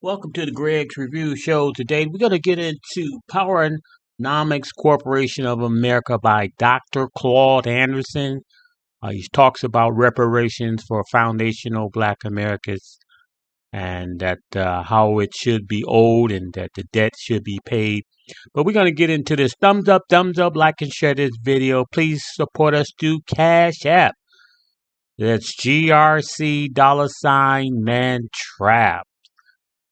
Welcome to the Greg's Review Show. Today we're going to get into PowerNomics Corporation of America by Dr. Claude Anderson. He talks about reparations for foundational Black Americans and that how it should be owed and that the debt should be paid. But we're going to get into this. Thumbs up, like and share this video. Please support us through Cash App. That's GRC $man trap.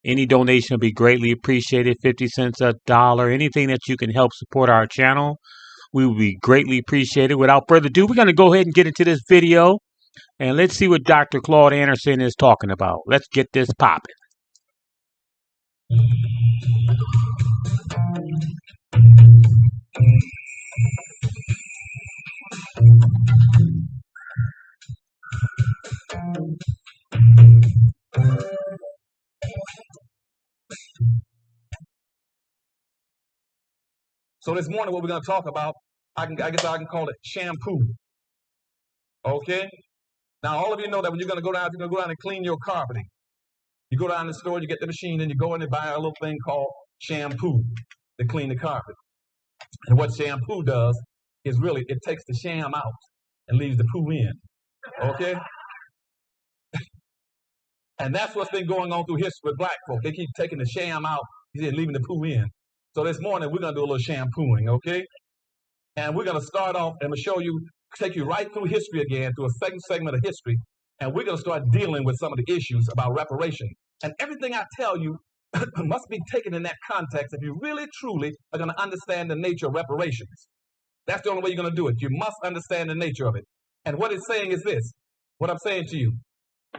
Any donation will be greatly appreciated. 50 cents, a dollar, anything that you can help support our channel, we will be greatly appreciated. Without further ado, we're going to go ahead and get into this video. And let's see what Dr. Claude Anderson is talking about. Let's get this popping. So this morning, what we're going to talk about, I guess I can call it shampoo. Okay? Now, all of you know that when you're going to go down and clean your carpeting. You go down to the store, you get the machine, and you go in and buy a little thing called shampoo to clean the carpet. And what shampoo does is really, it takes the sham out and leaves the poo in. Okay? And that's what's been going on through history with black folk. They keep taking the sham out and leaving the poo in. So this morning, we're going to do a little shampooing, okay? And we're going to start off and take you right through history again, through a second segment of history. And we're going to start dealing with some of the issues about reparation. And everything I tell you must be taken in that context if you really, truly are going to understand the nature of reparations. That's the only way you're going to do it. You must understand the nature of it. And what it's saying is this. What I'm saying to you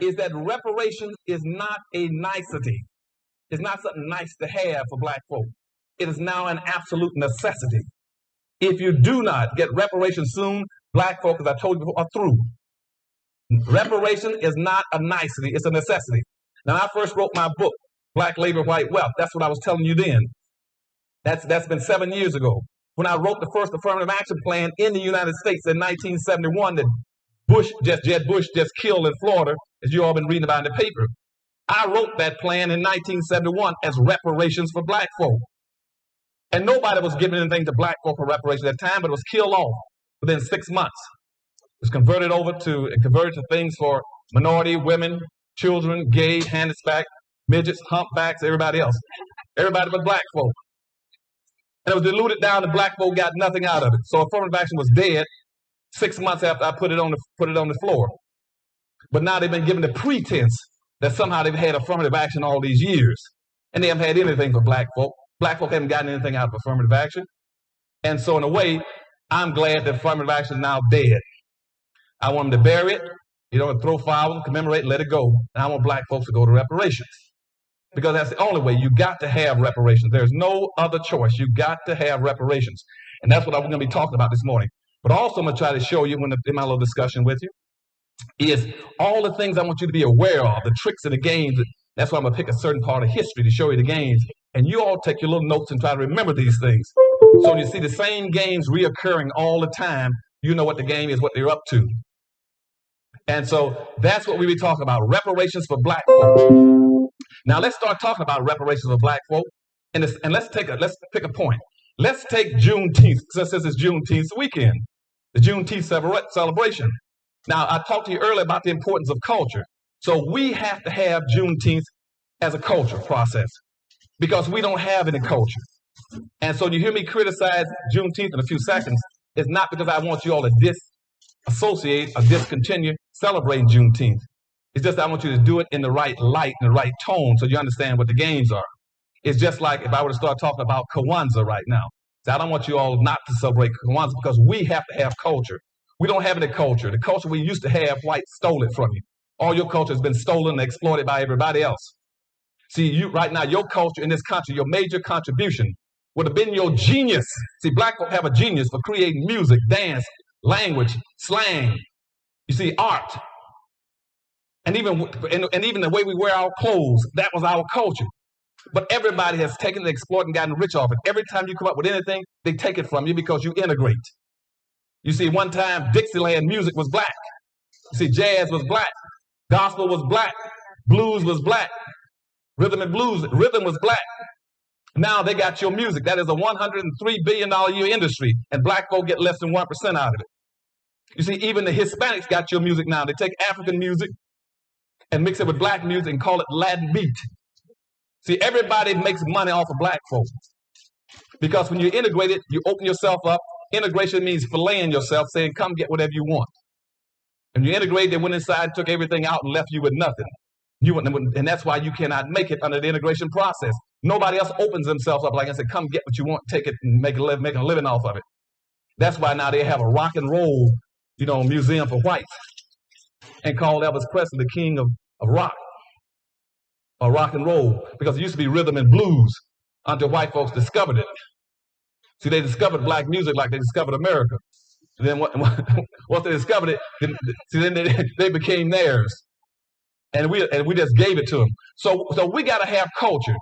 is that reparations is not a nicety. It's not something nice to have for black folk. It is now an absolute necessity. If you do not get reparations soon, black folk, as I told you before, are through. Reparation is not a nicety, it's a necessity. Now, I first wrote my book, Black Labor, White Wealth. That's what I was telling you then. That's been 7 years ago. When I wrote the first affirmative action plan in the United States in 1971 that Jeb Bush just killed in Florida, as you all been reading about in the paper. I wrote that plan in 1971 as reparations for black folk. And nobody was giving anything to black folk for reparations at the time, but it was killed off within 6 months. It was converted to things for minority, women, children, gay, handicapped, midgets, humpbacks, everybody else. Everybody but black folk. And it was diluted down and black folk got nothing out of it. So affirmative action was dead 6 months after I put it on the floor. But now they've been given the pretense that somehow they've had affirmative action all these years. And they haven't had anything for black folk. Black folk haven't gotten anything out of affirmative action. And so in a way, I'm glad that affirmative action is now dead. I want them to bury it, throw flowers, commemorate, let it go. And I want black folks to go to reparations. Because that's the only way. You got to have reparations. There's no other choice. You got to have reparations. And that's what I'm going to be talking about this morning. But also I'm going to try to show you in my little discussion with you is all the things I want you to be aware of, the tricks and the games. That's why I'm going to pick a certain part of history to show you the games. And you all take your little notes and try to remember these things. So when you see the same games reoccurring all the time, you know what the game is, what they're up to. And so that's what we be talking about, reparations for black folk. Now let's start talking about reparations for black folk. And let's pick a point. Let's take Juneteenth, since this is Juneteenth weekend, the Juneteenth celebration. Now, I talked to you earlier about the importance of culture. So we have to have Juneteenth as a culture process because we don't have any culture. And so you hear me criticize Juneteenth in a few seconds. It's not because I want you all to disassociate or discontinue celebrating Juneteenth. It's just I want you to do it in the right light, in the right tone, so you understand what the games are. It's just like if I were to start talking about Kwanzaa right now. So I don't want you all not to celebrate Kwanzaa because we have to have culture. We don't have any culture. The culture we used to have, whites stole it from you. All your culture has been stolen and exploited by everybody else. See, right now, your culture in this country, your major contribution would have been your genius. See, black folk have a genius for creating music, dance, language, slang. You see, art. And even the way we wear our clothes, that was our culture. But everybody has taken the exploit and gotten rich off it. Every time you come up with anything, they take it from you because you integrate. You see, one time, Dixieland music was black. You see, jazz was black. Gospel was black. Blues was black. Rhythm and blues, rhythm was black. Now they got your music. That is a $103 billion a year industry, and black folk get less than 1% out of it. You see, even the Hispanics got your music now. They take African music and mix it with black music and call it Latin beat. See, everybody makes money off of black folks. Because when you're integrated, you open yourself up. Integration means filleting yourself, saying, come get whatever you want. And you integrate, they went inside, took everything out, and left you with nothing. And that's why you cannot make it under the integration process. Nobody else opens themselves up like I said, come get what you want, take it, and make a living off of it. That's why now they have a rock and roll, museum for whites, and call Elvis Presley the king of rock, or rock and roll, because it used to be rhythm and blues until white folks discovered it. See, they discovered black music like they discovered America. And then once they discovered it, then they became theirs. And we just gave it to them. So we got to have culture.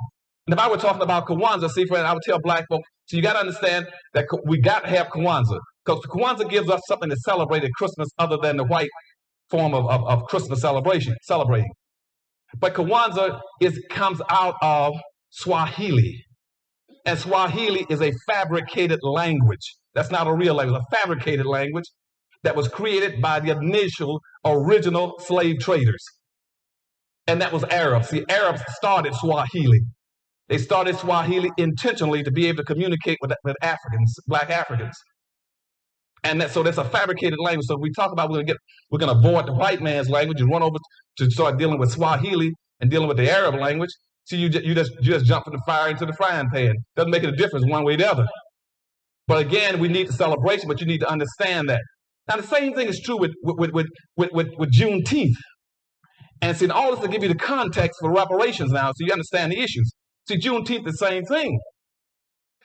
And if I were talking about Kwanzaa, see, friend, I would tell black folks, so you got to understand that we got to have Kwanzaa. Because Kwanzaa gives us something to celebrate at Christmas other than the white form of Christmas celebrating. But Kwanzaa comes out of Swahili. And Swahili is a fabricated language. That's not a real language, a fabricated language that was created by the original slave traders. And that was Arabs. See, Arabs started Swahili. They started Swahili intentionally to be able to communicate with Africans, black Africans. And so that's a fabricated language. So if we talk about we're going to avoid the white man's language and run over to start dealing with Swahili and dealing with the Arab language. See, you just jump from the fire into the frying pan. Doesn't make a difference one way or the other. But again, we need the celebration, but you need to understand that. Now, the same thing is true with Juneteenth. And see, all this to give you the context for reparations now, so you understand the issues. See, Juneteenth, the same thing.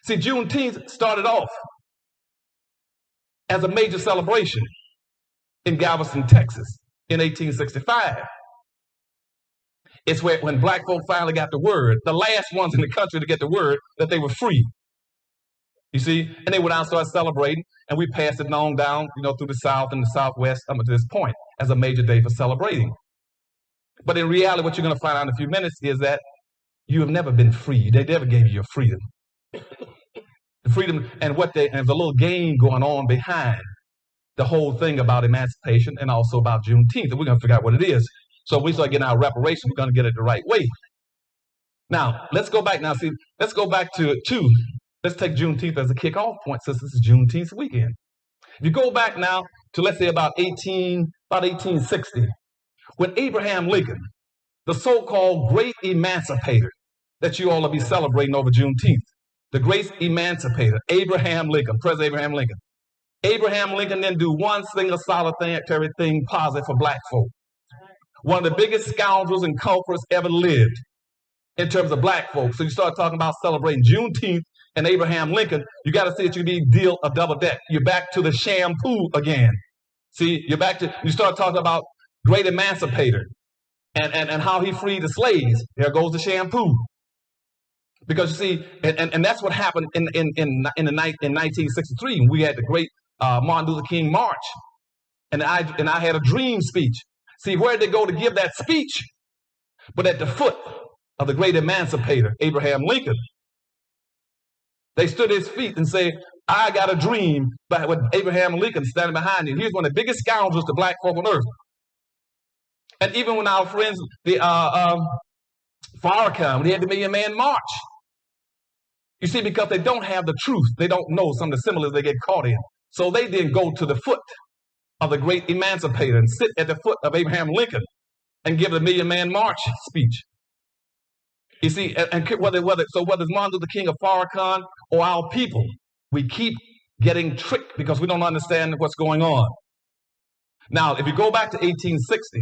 See, Juneteenth started off as a major celebration in Galveston, Texas in 1865. It's when black folk finally got the word, the last ones in the country to get the word that they were free. You see, and they went out and started celebrating, and we passed it on down, through the South and the Southwest up to this point as a major day for celebrating. But in reality, what you're going to find out in a few minutes is that you have never been free. They never gave you your freedom. The freedom and there's a little game going on behind the whole thing about emancipation and also about Juneteenth. And we're going to figure out what it is. So if we start getting our reparations, we're going to get it the right way. Now, let's go back now. See, let's go back to let's take Juneteenth as a kickoff point since this is Juneteenth weekend. If you go back now to, let's say, about 1860, when Abraham Lincoln, the so-called great emancipator that you all will be celebrating over Juneteenth, the great emancipator, Abraham Lincoln, President Abraham Lincoln. Abraham Lincoln didn't do one single solitary thing positive for black folk. One of the biggest scoundrels and culprits ever lived in terms of black folks. So you start talking about celebrating Juneteenth and Abraham Lincoln, you got to see that you deal a double deck. You're back to the shampoo again. See, you start talking about great emancipator and how he freed the slaves. There goes the shampoo. Because you see, and that's what happened in 1963 when we had the great Martin Luther King March. And I had a dream speech. See, where did they go to give that speech? But at the foot of the great emancipator, Abraham Lincoln. They stood at his feet and said, I got a dream, but with Abraham Lincoln standing behind him. He's one of the biggest scoundrels to black folk on earth. And even when our friends, the Farrakhan, they had the Million Man March. You see, because they don't have the truth. They don't know some of the symbols they get caught in. So they then go to the foot of the great emancipator and sit at the foot of Abraham Lincoln and give the Million Man March speech. You see, and whether it's Martin Luther King or Farrakhan or our people, we keep getting tricked because we don't understand what's going on. Now, if you go back to 1860,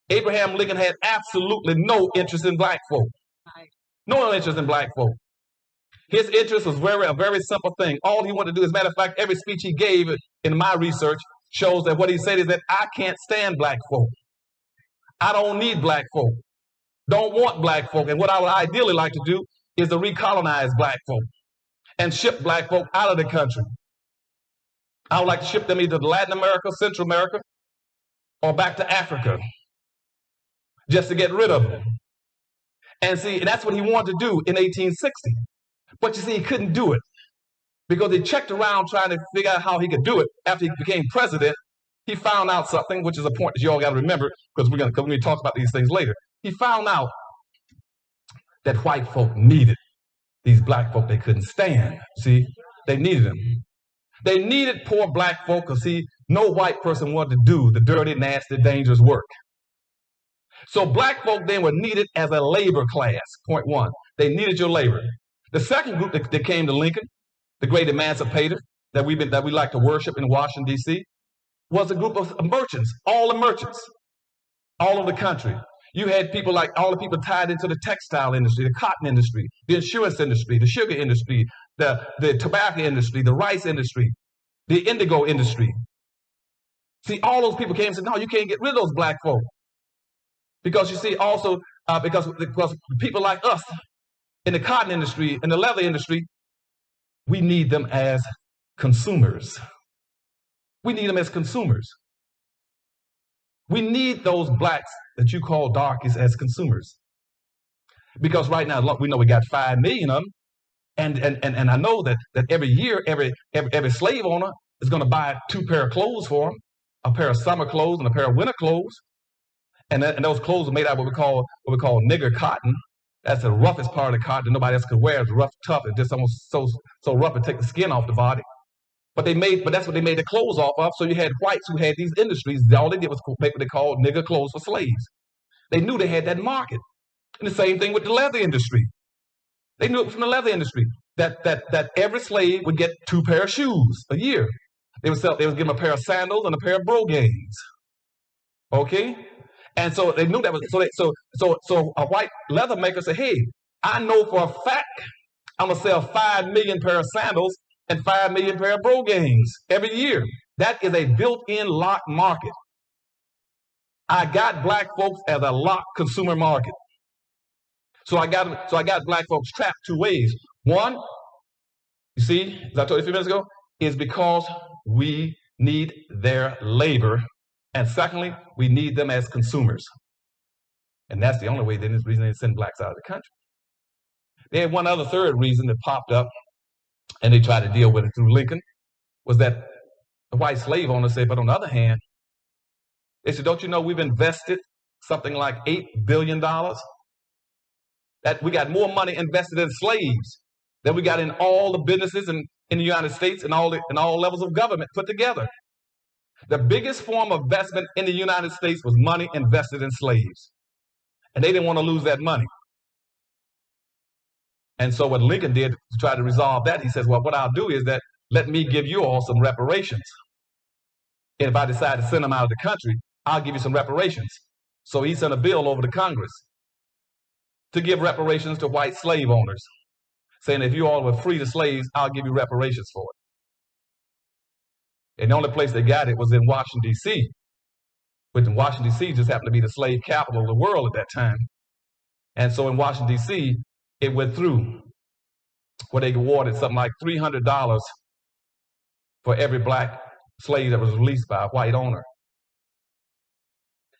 Abraham Lincoln had absolutely no interest in black folk. No interest in black folk. His interest was a very simple thing. All he wanted to do, as a matter of fact, every speech he gave in my research shows that what he said is that I can't stand black folk. I don't need black folk. Don't want black folk. And what I would ideally like to do is to recolonize black folk and ship black folk out of the country. I would like to ship them either to Latin America, Central America, or back to Africa, just to get rid of them. And see, that's what he wanted to do in 1860. But you see, he couldn't do it because he checked around trying to figure out how he could do it. After he became president, he found out something, which is a point that you all got to remember because we're going to talk about these things later. He found out that white folk needed these black folk they couldn't stand. See, they needed them. They needed poor black folk because, see, no white person wanted to do the dirty, nasty, dangerous work. So black folk then were needed as a labor class, point one. They needed your labor. The second group that came to Lincoln, the great emancipator that we like to worship in Washington, D.C., was a group of merchants, all the merchants, all over the country. You had people like all the people tied into the textile industry, the cotton industry, the insurance industry, the sugar industry, the tobacco industry, the rice industry, the indigo industry. See, all those people came and said, no, you can't get rid of those black folk. Because you see, also, because people like us in the cotton industry, in the leather industry, we need them as consumers. We need them as consumers. We need those blacks that you call darkies as consumers. Because right now, we know we got 5 million of them. And I know that every year, every slave owner is going to buy 2 pair of clothes for them, a pair of summer clothes and a pair of winter clothes. And those clothes are made out of what we call nigger cotton. That's the roughest part of the cotton that nobody else could wear. It's rough, tough, and just almost so rough it take the skin off the body. But that's what they made the clothes off of. So you had whites who had these industries. All they did was make what they called nigger clothes for slaves. They knew they had that market. And the same thing with the leather industry. They knew it from the leather industry that every slave would get 2 pair of shoes a year. They would give them a pair of sandals and a pair of brogans. Okay? And so they knew that was so a white leather maker said, hey, I know for a fact I'm gonna sell 5 million pair of sandals and 5 million pair of brogans every year. That is a built-in lock market. I got black folks as a lock consumer market. So I got black folks trapped 2 ways. One, you see, as I told you a few minutes ago, is because we need their labor. And secondly, we need them as consumers. And that's the only way, then, is the reason they send blacks out of the country. They had one other third reason that popped up, and they tried to deal with it through Lincoln, was that the white slave owners said, but on the other hand, they said, don't you know we've invested something like $8 billion? That we got more money invested in slaves than we got in all the businesses in the United States and all levels of government put together. The biggest form of investment in the United States was money invested in slaves. And they didn't want to lose that money. And so what Lincoln did to try to resolve that, he says, well, what I'll do is that let me give you all some reparations. And if I decide to send them out of the country, I'll give you some reparations. So he sent a bill over to Congress to give reparations to white slave owners, saying if you all were free the slaves, I'll give you reparations for it. And the only place they got it was in Washington, D.C., which in Washington, D.C. just happened to be the slave capital of the world at that time. And so in Washington, D.C., it went through where they awarded something like $300 for every black slave that was released by a white owner.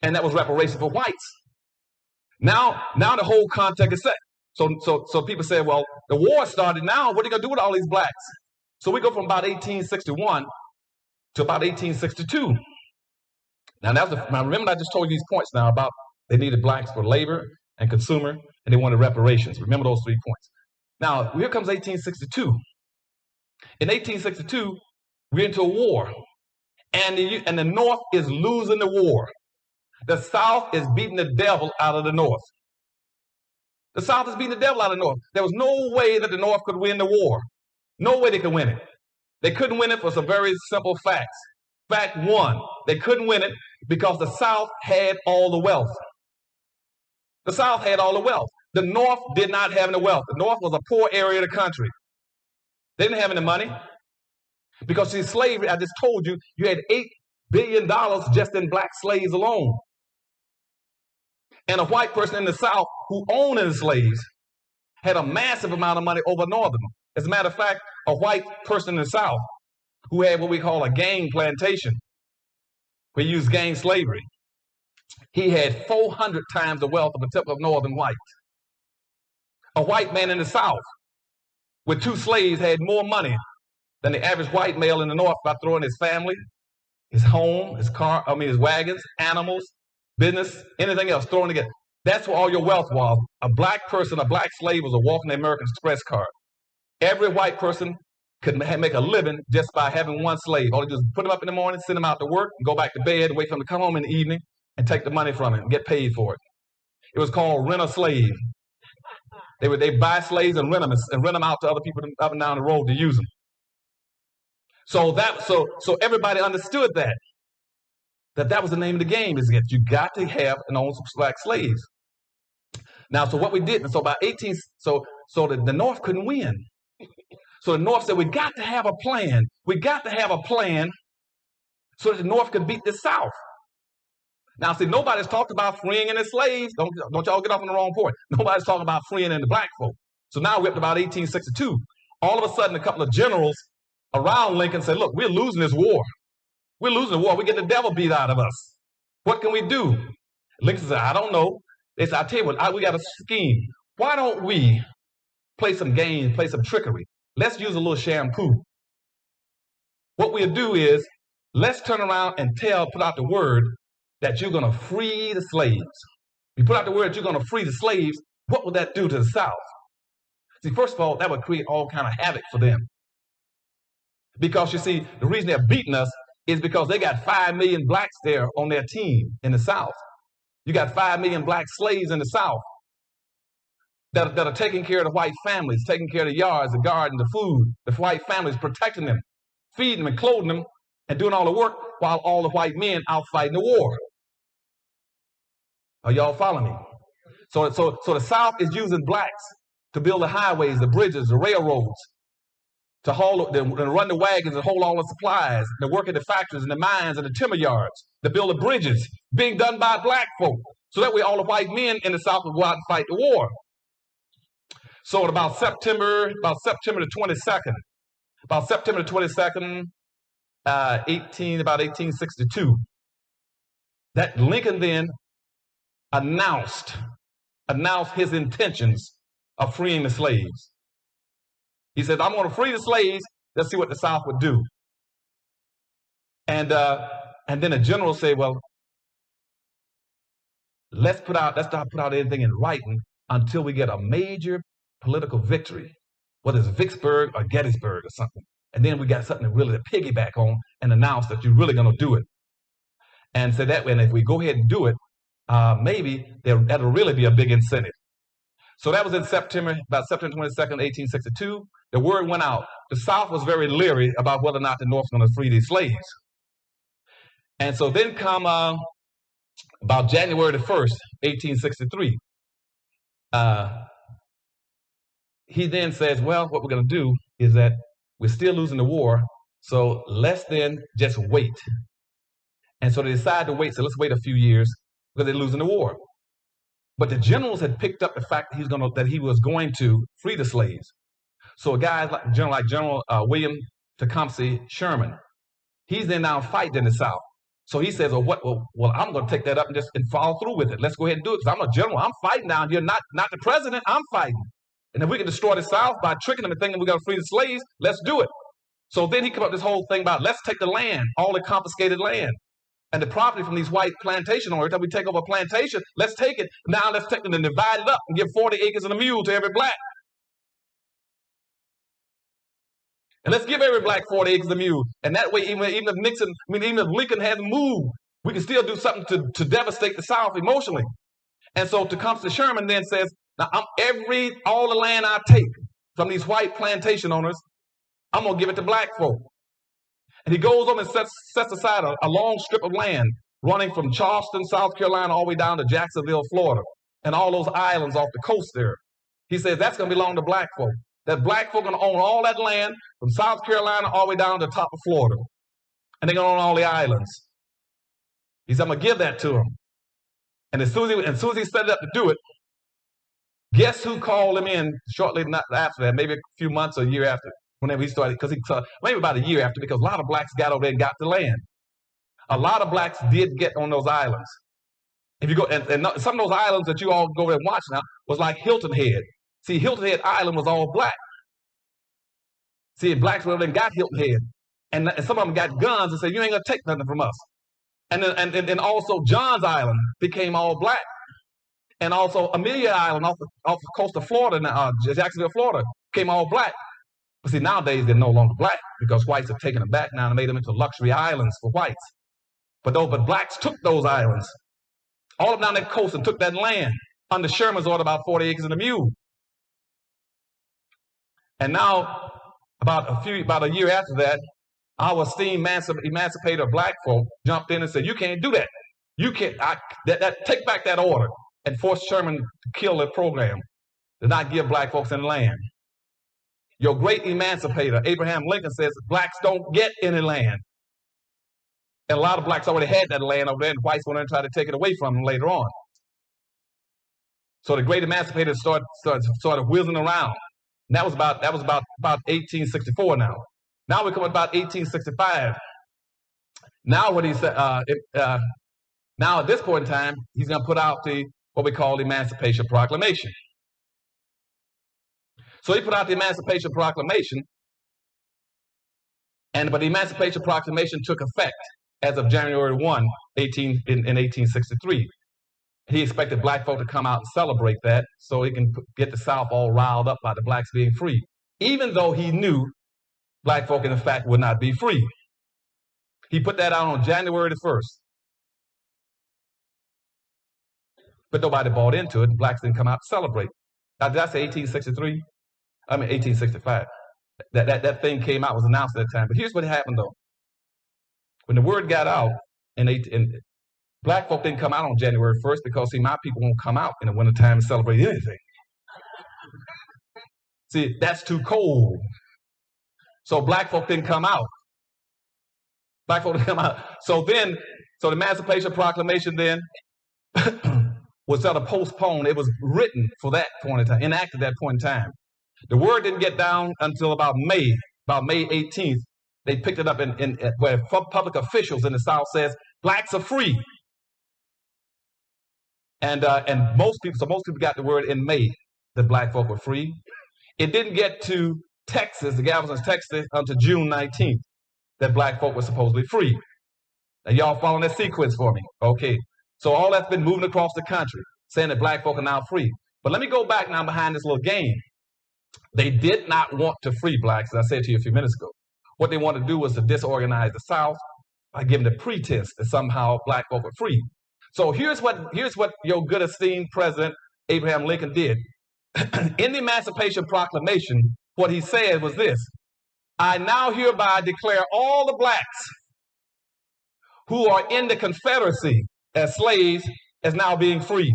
And that was reparation for whites. Now the whole context is set. So people say, well, the war started now. What are you going to do with all these blacks? So we go from about 1861 to about 1862. Now remember I just told you these points now about they needed blacks for labor and consumer, and they wanted reparations. Remember those 3 points. Now, here comes 1862. In 1862, we're into a war, and the North is losing the war. The South is beating the devil out of the North. The South is beating the devil out of the North. There was no way that the North could win the war. No way they could win it. They couldn't win it for some very simple facts. Fact one, they couldn't win it because the South had all the wealth. The South had all the wealth. The North did not have any wealth. The North was a poor area of the country. They didn't have any money because, see, slavery, I just told you, you had $8 billion just in black slaves alone. And a white person in the South who owned the slaves had a massive amount of money over Northern. As a matter of fact, a white person in the South who had what we call a gang plantation, we used gang slavery, he had 400 times the wealth of a typical Northern white. A white man in the South with 2 slaves had more money than the average white male in the North by throwing his family, his home, his car, his wagons, animals, business, anything else, throwing together. That's where all your wealth was. A black person, a black slave was a walking American Express card. Every white person could make a living just by having one slave. All you do is put him up in the morning, send him out to work, and go back to bed, and wait for him to come home in the evening and take the money from him and get paid for it. It was called rent a slave. They buy slaves and rent them out to other people up and down the road to use them. So everybody understood that was the name of the game, is that you got to have and own some black slaves. Now, so what we did, and so by the North couldn't win. So the North said, we got to have a plan. We got to have a plan so that the North could beat the South. Now, see, nobody's talked about freeing any slaves. Don't y'all get off on the wrong point. Nobody's talking about freeing any black folk. So now we're up to about 1862. All of a sudden, a couple of generals around Lincoln said, look, we're losing this war. We're losing the war. We're getting the devil beat out of us. What can we do? Lincoln said, I don't know. They said, I'll tell you what, we got a scheme. Why don't we play some games, play some trickery? Let's use a little shampoo. What we'll do is, let's turn around and put out the word that you're going to free the slaves. You put out the word that you're going to free the slaves, what would that do to the South? See, first of all, that would create all kind of havoc for them. Because you see, the reason they're beating us is because they got 5 million blacks there on their team in the South. You got 5 million black slaves in the South that are taking care of the white families, taking care of the yards, the garden, the food, the white families, protecting them, feeding them and clothing them, and doing all the work while all the white men out fighting the war. Are y'all following me? So the South is using blacks to build the highways, the bridges, the railroads, to run the wagons and hold all the supplies, to work in the factories and the mines and the timber yards, to build the bridges, being done by black folk. So that way all the white men in the South would go out and fight the war. So at about September the 22nd, about 1862, that Lincoln then announced his intentions of freeing the slaves. He said, I'm going to free the slaves. Let's see what the South would do. And then the general said, well, let's not put out anything in writing until we get a major political victory, whether it's Vicksburg or Gettysburg or something. And then we got something really to piggyback on and announce that you're really going to do it. And so that way, and if we go ahead and do it, maybe that'll really be a big incentive. So that was in about September 22nd, 1862. The word went out. The South was very leery about whether or not the North was going to free these slaves. And so then come about January the 1st, 1863, he then says, well, what we're going to do is that we're still losing the war, so let's then just wait. And so they decided to wait, so let's wait a few years because they're losing the war. But the generals had picked up the fact that he was going to free the slaves. So a guy like General William Tecumseh Sherman, he's then now fighting in the South. So he says, well, I'm going to take that up and follow through with it. Let's go ahead and do it because I'm a general. I'm fighting down here, not the president. I'm fighting. And if we can destroy the South by tricking them and thinking we're going to free the slaves, let's do it. So then he came up with this whole thing about let's take the land, all the confiscated land, and the property from these white plantation owners. Every time we take over a plantation, let's take it. Now let's take them and divide it up and give 40 acres and a mule to every black. And let's give every black 40 acres and a mule. And that way, even if Lincoln hadn't moved, we can still do something to devastate the South emotionally. And so Tecumseh Sherman then says, now all the land I take from these white plantation owners, I'm going to give it to black folk. And he goes on and sets aside a long strip of land running from Charleston, South Carolina, all the way down to Jacksonville, Florida, and all those islands off the coast there. He says that's going to belong to black folk. That black folk are going to own all that land from South Carolina all the way down to the top of Florida. And they're going to own all the islands. He said, I'm going to give that to them. And as soon as he set it up to do it, guess who called him in shortly after that, maybe a few months or a year after, whenever he started, maybe about a year after, because a lot of blacks got over there and got the land. A lot of blacks did get on those islands. If you go, and some of those islands that you all go there and watch now was like Hilton Head. See, Hilton Head Island was all black. See, blacks went over there and got Hilton Head. And some of them got guns and said, you ain't going to take nothing from us. And also John's Island became all black. And also Amelia Island off the coast of Florida, Jacksonville, Florida, became all black. But see, nowadays they're no longer black because whites have taken them back now and made them into luxury islands for whites. But blacks took those islands, all up down that coast, and took that land under Sherman's order, about 40 acres and a mule. And now, about a year after that, our esteemed emancipator of black folk jumped in and said, "You can't do that. You can't. Take back that order," and forced Sherman to kill the program, to not give black folks any land. Your great emancipator, Abraham Lincoln, says blacks don't get any land. And a lot of blacks already had that land over there, and whites went in and tried to take it away from them later on. So the great emancipator started whizzing around. And that was about 1864 now. Now we're coming about 1865. Now what he said, now at this point in time, he's going to put out what we call the Emancipation Proclamation. So he put out the Emancipation Proclamation, but the Emancipation Proclamation took effect as of January 1, in 1863. He expected black folk to come out and celebrate that so he can get the South all riled up by the blacks being free, even though he knew black folk, in fact, would not be free. He put that out on January the 1st. But nobody bought into it, and blacks didn't come out to celebrate. Now, did I say 1863? I mean 1865. That thing came out, was announced at that time. But here's what happened, though. When the word got out, and black folk didn't come out on January 1st because, see, my people won't come out in the wintertime and celebrate anything. See, that's too cold. So black folk didn't come out. Black folk didn't come out. So the Emancipation Proclamation then was sort of postponed. It was written for that point in time, enacted at that point in time. The word didn't get down until about May 18th. They picked it up where public officials in the South says blacks are free. And most people got the word in May that black folk were free. It didn't get to Texas, the Galveston, Texas, until June 19th that black folk were supposedly free. Now y'all following that sequence for me? Okay. So all that's been moving across the country, saying that black folk are now free. But let me go back now behind this little game. They did not want to free blacks, as I said to you a few minutes ago. What they wanted to do was to disorganize the South by giving the pretense that somehow black folk are free. So here's what your good esteemed President Abraham Lincoln did. In the Emancipation Proclamation, what he said was this: I now hereby declare all the blacks who are in the Confederacy as slaves as now being free.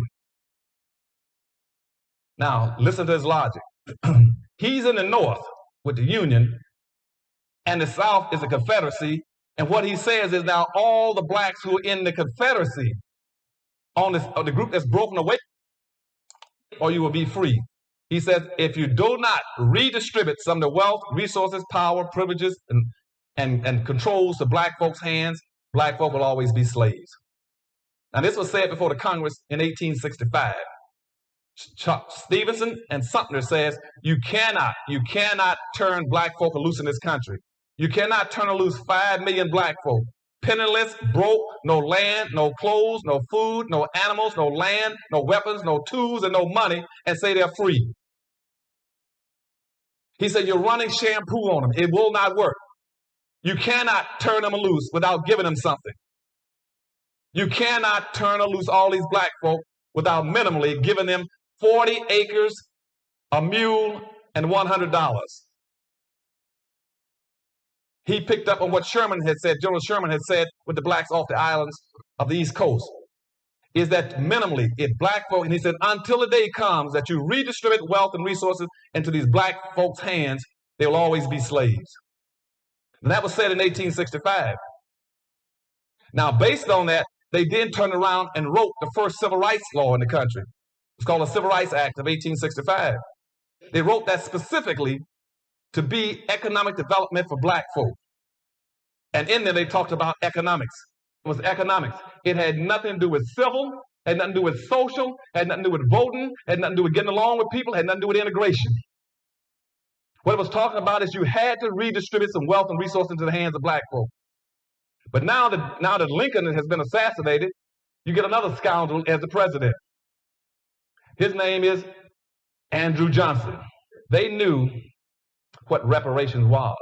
Now, listen to his logic. He's in the North with the Union, and the South is the Confederacy. And what he says is now all the blacks who are in the Confederacy on the group that's broken away, or you will be free. He says, if you do not redistribute some of the wealth, resources, power, privileges, and controls to black folks' hands, black folk will always be slaves. Now, this was said before the Congress in 1865. Stevenson and Sumter says, you cannot turn black folk loose in this country. You cannot turn loose 5 million black folk, penniless, broke, no land, no clothes, no food, no animals, no land, no weapons, no tools, and no money, and say they're free. He said, you're running shampoo on them. It will not work. You cannot turn them loose without giving them something. You cannot turn loose all these black folk without minimally giving them 40 acres, a mule, and $100. He picked up on what Sherman had said, General Sherman had said with the blacks off the islands of the East Coast, is that minimally, if black folk, and he said, until the day comes that you redistribute wealth and resources into these black folks' hands, they will always be slaves. And that was said in 1865. Now, based on that, they then turned around and wrote the first civil rights law in the country. It's called the Civil Rights Act of 1865. They wrote that specifically to be economic development for black folk. And in there, they talked about economics. It was economics. It had nothing to do with civil. had nothing to do with social, had nothing to do with voting, had nothing to do with getting along with people, had nothing to do with integration. What it was talking about is you had to redistribute some wealth and resources into the hands of black folk. But now that Lincoln has been assassinated, you get another scoundrel as the president. His name is Andrew Johnson. They knew what reparations was.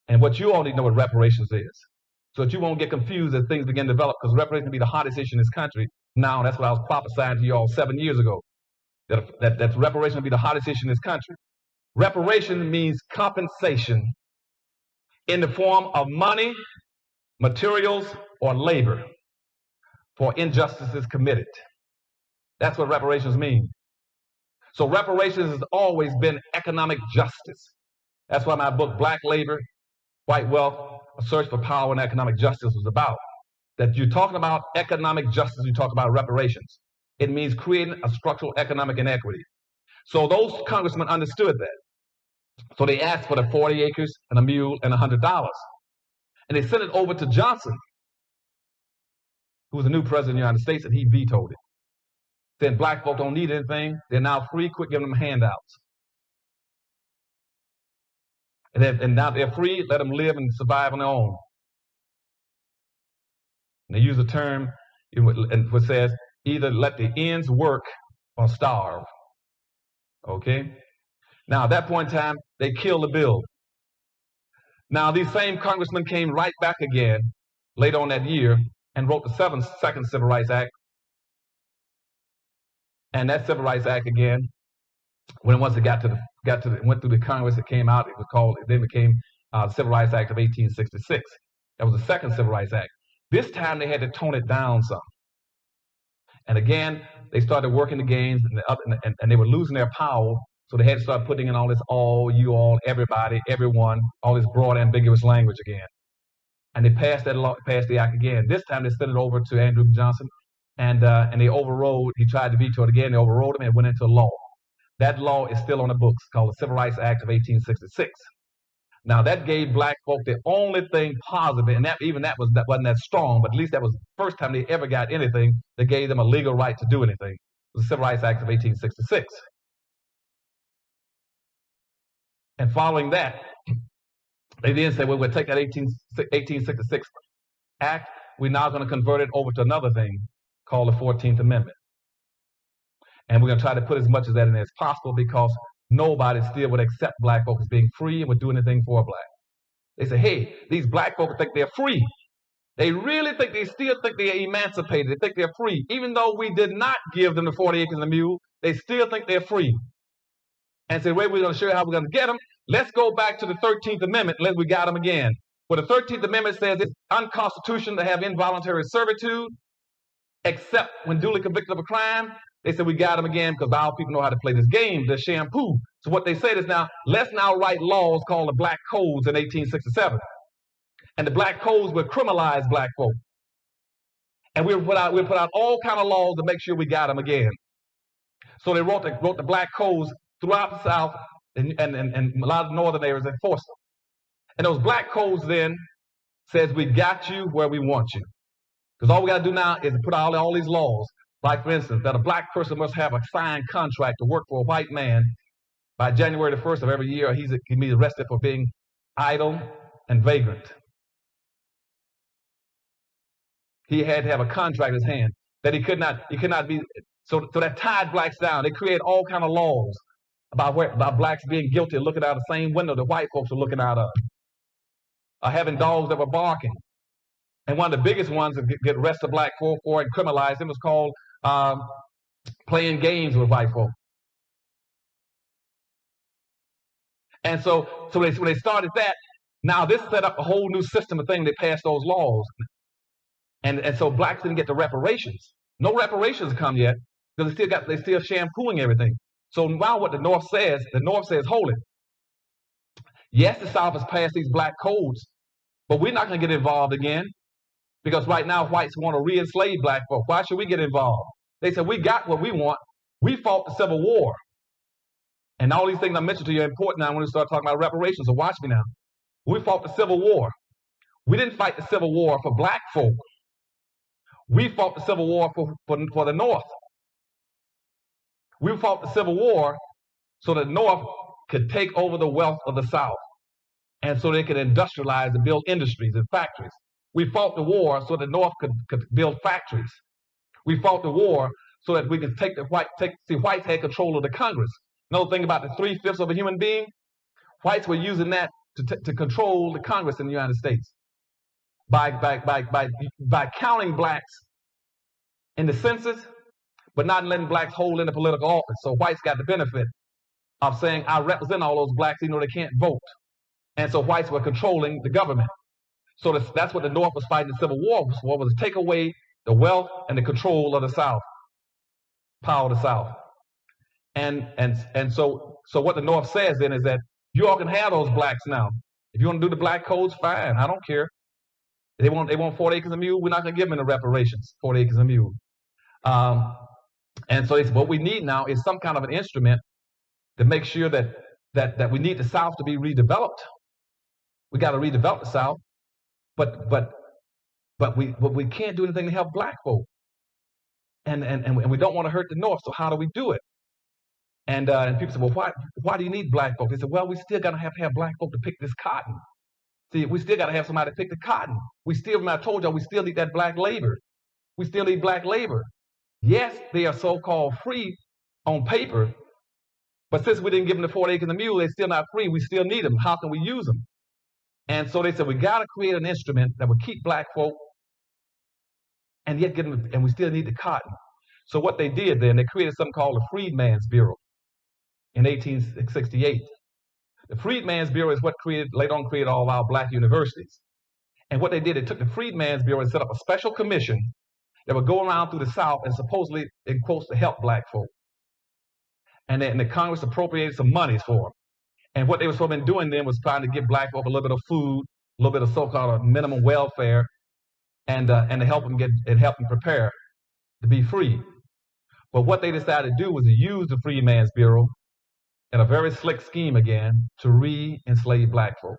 And what you all need to know what reparations is. So that you won't get confused as things begin to develop, because reparations will be the hottest issue in this country. Now, that's what I was prophesying to you all 7 years ago. That reparations will be the hottest issue in this country. Reparation means compensation in the form of money, materials, or labor for injustices committed. That's what reparations mean. So reparations has always been economic justice. That's why my book, Black Labor, White Wealth, A Search for Power and Economic Justice, was about. That you're talking about economic justice, you talk about reparations. It means creating a structural economic inequity. So those congressmen understood that. So they asked for the 40 acres and a mule and $100. And they sent it over to Johnson, who was the new president of the United States, and he vetoed it. Saying black folk don't need anything. They're now free. Quit giving them handouts. And now they're free. Let them live and survive on their own. And they use a term which says either let the ends work or starve. Okay? Now, at that point in time, they killed the bill. Now, these same congressmen came right back again later on that year and wrote the second Civil Rights Act. And that Civil Rights Act again, once it went through the Congress, it came out. It then became the Civil Rights Act of 1866. That was the second Civil Rights Act. This time they had to tone it down some. And again, they started working the games, and they were losing their power. So they had to start putting in all this all, you all, everybody, everyone, all this broad, ambiguous language again. And they passed the act again. This time they sent it over to Andrew Johnson. And they overrode, he tried to veto it again, they overrode him, and it went into law. That law is still on the books, called the Civil Rights Act of 1866. Now, that gave black folk the only thing positive, and that wasn't that strong, but at least that was the first time they ever got anything that gave them a legal right to do anything. It was the Civil Rights Act of 1866. And following that, they then said, well, we'll take that 1866 Act, we're now going to convert it over to another thing called the 14th Amendment. And we're going to try to put as much of that in there as possible, because nobody still would accept black folk as being free and would do anything for black. They say, hey, these black folk think they're free. They really think, they still think they're emancipated. They think they're free. Even though we did not give them the 40 acres and a mule, they still think they're free. And say, wait, we're going to show you how we're going to get them. Let's go back to the 13th Amendment unless we got them again. Where the 13th Amendment says it's unconstitutional to have involuntary servitude, except when duly convicted of a crime. They said we got them again because our people know how to play this game, the shampoo. So what they said is now, let's now write laws called the Black Codes in 1867. And the Black Codes will criminalize black folk. And we'll put out all kind of laws to make sure we got them again. So they wrote the Black Codes throughout the South, and a lot of northern areas enforced them. And those Black Codes then says we got you where we want you. Because all we got to do now is put out all these laws. Like, for instance, that a black person must have a signed contract to work for a white man by January the 1st of every year, or he can be arrested for being idle and vagrant. He had to have a contract in his hand that he could not be. So that tied blacks down. They create all kind of laws about blacks being guilty of looking out of the same window that white folks are looking out of, or having dogs that were barking. And one of the biggest ones that get arrested black folk for and criminalize them was called playing games with white folk. And so when they started that, now this set up a whole new system of things. They passed those laws. And so blacks didn't get the reparations. No reparations come yet, because they still shampooing everything. So now what the North says, hold it. Yes, the South has passed these black codes, but we're not going to get involved again. Because right now, whites want to re-enslave black folk. Why should we get involved? They said, we got what we want. We fought the Civil War. And all these things I mentioned to you are important now when we start talking about reparations. So watch me now. We fought the Civil War. We didn't fight the Civil War for black folk. We fought the Civil War for the North. We fought the Civil War so that the North could take over the wealth of the South, and so they could industrialize and build industries and factories. We fought the war so the North could build factories. We fought the war so that we could whites had control of the Congress. Another thing about the 3/5 of a human being, whites were using that to control the Congress in the United States by counting blacks in the census, but not letting blacks hold in the political office. So whites got the benefit of saying, I represent all those blacks even though they can't vote. And so whites were controlling the government. So that's what the North was fighting the Civil War for, was to take away the wealth and the control of the South, power of the South. And so what the North says then is that you all can have those blacks now. If you want to do the black codes, fine. I don't care. They want 40 acres a mule. We're not going to give them the reparations, 40 acres a mule. And so they said, what we need now is some kind of an instrument to make sure that we need the South to be redeveloped. We got to redevelop the South, but we can't do anything to help black folk, and we don't want to hurt the North. So how do we do it? And people say, well, why do you need black folk? They said, well, we still got to have black folk to pick this cotton. See, we still got to have somebody to pick the cotton. I told y'all, we still need that black labor. We still need black labor. Yes, they are so-called free on paper, but since we didn't give them the 40 acres a mule, they're still not free. We still need them. How can we use them? And so they said, we got to create an instrument that would keep black folk and yet get them, and we still need the cotton. So what they did then, they created something called the Freedmen's Bureau in 1868. The Freedmen's Bureau is what later on created all of our black universities. And what they did, they took the Freedmen's Bureau and set up a special commission that would go around through the South and supposedly, in quotes, to help black folk. And the Congress appropriated some monies for them. And what they were supposed to be doing then was trying to give black folk a little bit of food, a little bit of so-called minimum welfare, and to help them prepare to be free. But what they decided to do was to use the Freedmen's Bureau in a very slick scheme again to re-enslave black folk.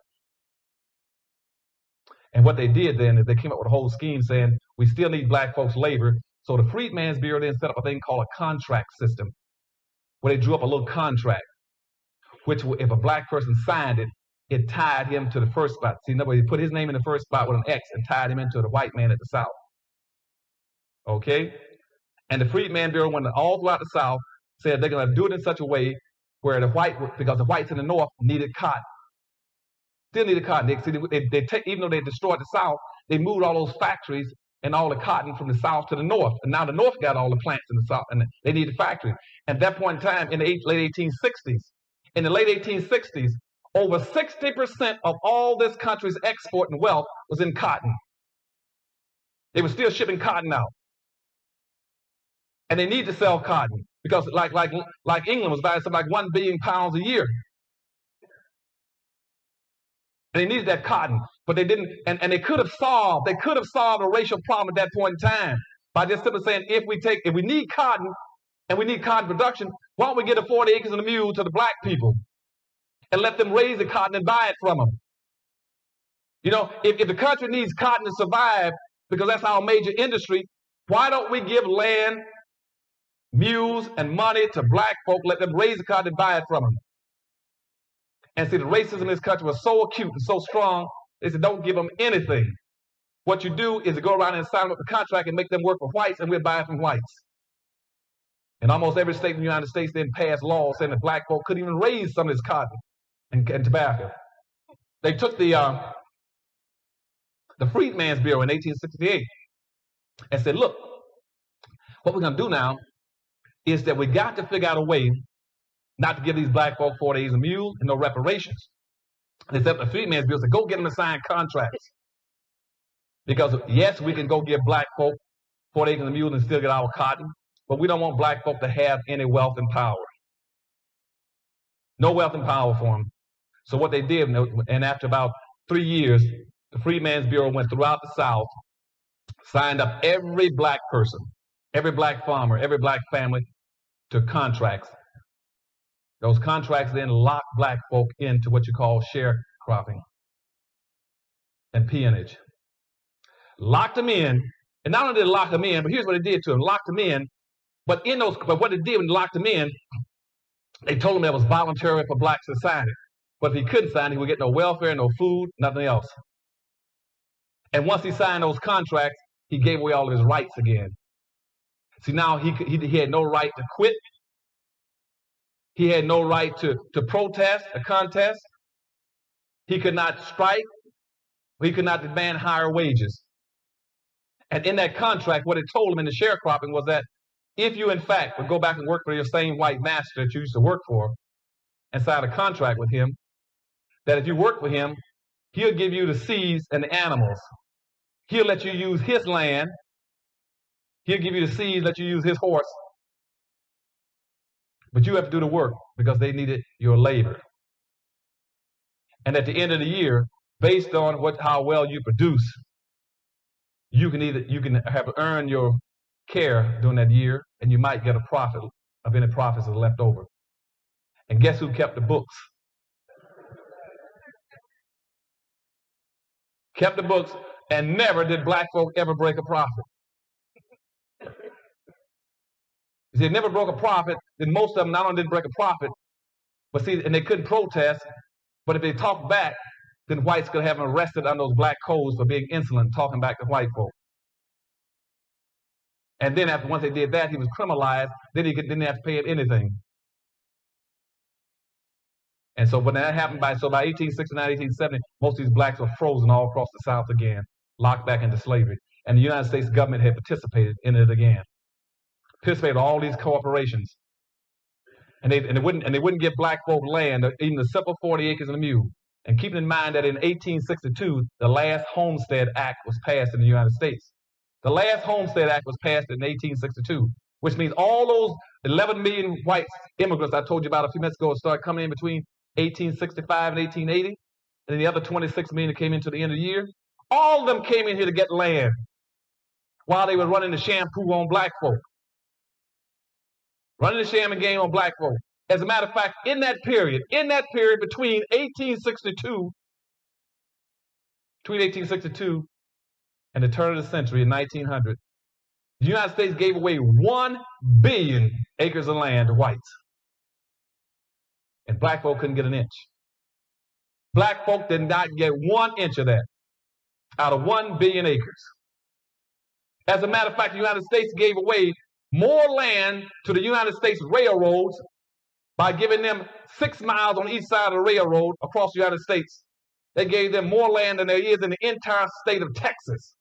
And what they did then is they came up with a whole scheme saying we still need black folks' labor. So the Freedmen's Bureau then set up a thing called a contract system, where they drew up a little contract, which if a black person signed it, it tied him to the first spot. See, in other words, he put his name in the first spot with an X and tied him into the white man at the South. Okay? And the Freedmen's Bureau went all throughout the South, said they're going to do it in such a way where because the whites in the North needed cotton. Still needed cotton. Even though they destroyed the South, they moved all those factories and all the cotton from the South to the North. And now the North got all the plants in the South, and they needed factories. At that point in time, in the late 1860s, over 60% of all this country's export and wealth was in cotton. They were still shipping cotton out. And they need to sell cotton because like England was buying something like 1 billion pounds a year. And they needed that cotton, but they didn't, and they could have solved a racial problem at that point in time by just simply saying, if we need cotton and we need cotton production, why don't we get the 40 acres and a mule to the black people and let them raise the cotton and buy it from them? You know, if the country needs cotton to survive, because that's our major industry, why don't we give land, mules, and money to black folk, let them raise the cotton and buy it from them? And see, the racism in this country was so acute and so strong, they said, don't give them anything. What you do is to go around and sign up the contract and make them work for whites, and we'll buy it from whites. And almost every state in the United States then passed laws saying that black folk couldn't even raise some of this cotton and tobacco. They took the Freedmen's Bureau in 1868 and said, look, what we're going to do now is that we got to figure out a way not to give these black folk 40 acres a mule and no reparations. They said the Freedmen's Bureau said, go get them to sign contracts. Because yes, we can go give black folk 40 acres a mule and still get our cotton, but we don't want black folk to have any wealth and power. No wealth and power for them. So what they did, and after about 3 years, the Freedmen's Bureau went throughout the South, signed up every black person, every black farmer, every black family to contracts. Those contracts then locked black folk into what you call sharecropping and peonage. Locked them in And not only did it lock them in, but here's what it did to them: locked them in. But what it did when it locked them in, they told him that was voluntary for blacks to sign it. But if he couldn't sign it, he would get no welfare, no food, nothing else. And once he signed those contracts, he gave away all of his rights again. See, now he had no right to quit. He had no right to protest, a contest. He could not strike. He could not demand higher wages. And in that contract, what it told him in the sharecropping was that if you, in fact, would go back and work for your same white master that you used to work for and sign a contract with him, that if you work for him, he'll give you the seeds and the animals. He'll let you use his land. He'll give you the seeds, let you use his horse. But you have to do the work because they needed your labor. And at the end of the year, based on how well you produce, you can have earned your care during that year, and you might get a profit of any profits that are left over. And guess who kept the books? Kept the books, and never did black folk ever break a profit. If they never broke a profit, then most of them not only didn't break a profit, but see, and they couldn't protest, but if they talked back, then whites could have them arrested on those black codes for being insolent, talking back to white folk. And then once they did that, he was criminalized. Then he didn't have to pay anything. And so when that happened by 1869, 1870, most of these blacks were frozen all across the South again, locked back into slavery. And the United States government had participated in it again. Participated in all these corporations. And they wouldn't give black folk land, even the simple 40 acres and a mule. And keeping in mind that in 1862, the last Homestead Act was passed in the United States. The last Homestead Act was passed in 1862, which means all those 11 million white immigrants I told you about a few minutes ago started coming in between 1865 and 1880, and then the other 26 million that came into the end of the year. All of them came in here to get land while they were running the shampoo on black folk. Running the sham and game on black folk. As a matter of fact, in that period between 1862 and the turn of the century in 1900, the United States gave away 1 billion acres of land to whites. And black folk couldn't get an inch. Black folk did not get 1 inch of that out of 1 billion acres. As a matter of fact, the United States gave away more land to the United States railroads by giving them 6 miles on each side of the railroad across the United States. They gave them more land than there is in the entire state of Texas.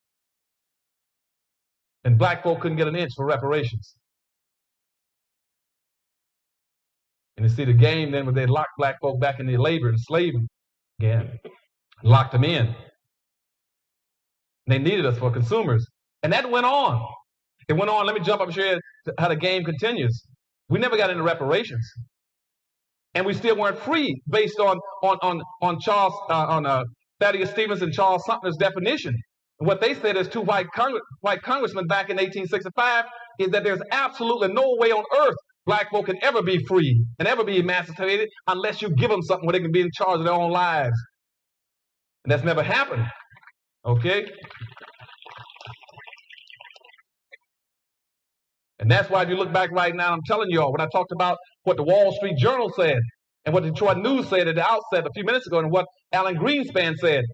And black folk couldn't get an inch for reparations. And you see the game then when they locked black folk back into labor and slavery again, locked them in. And they needed us for consumers. And that went on. It went on. Let me jump up and show you how the game continues. We never got into reparations. And we still weren't free based on Thaddeus Stevens and Charles Sumner's definition. And what they said as two white congressmen back in 1865 is that there's absolutely no way on earth black folk can ever be free and ever be emancipated unless you give them something where they can be in charge of their own lives. And that's never happened. Okay? And that's why if you look back right now, I'm telling you all, when I talked about what the Wall Street Journal said and what the Detroit News said at the outset a few minutes ago and what Alan Greenspan said,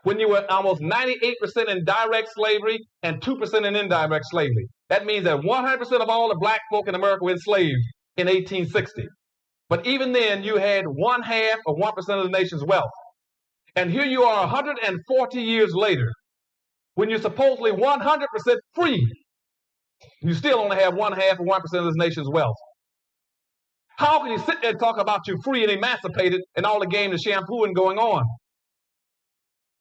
when you were almost 98% in direct slavery and 2% in indirect slavery. That means that 100% of all the black folk in America were enslaved in 1860. But even then, you had 1/2 of 1% of the nation's wealth. And here you are 140 years later, when you're supposedly 100% free. You still only have 1/2 of 1% of this nation's wealth. How can you sit there and talk about you free and emancipated and all the game of shampooing going on?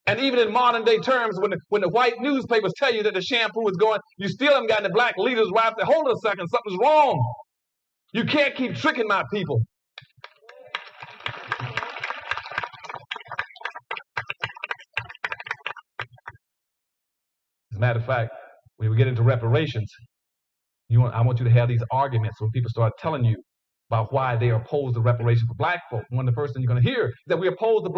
And even in modern day terms, when the white newspapers tell you that the shampoo is going, you still haven't gotten the black leaders right there. Hold on a second, something's wrong. You can't keep tricking my people. As a matter of fact, when we get into reparations, I want you to have these arguments when people start telling you about why they oppose the reparation for black folk. One of the first things you're going to hear is that we oppose the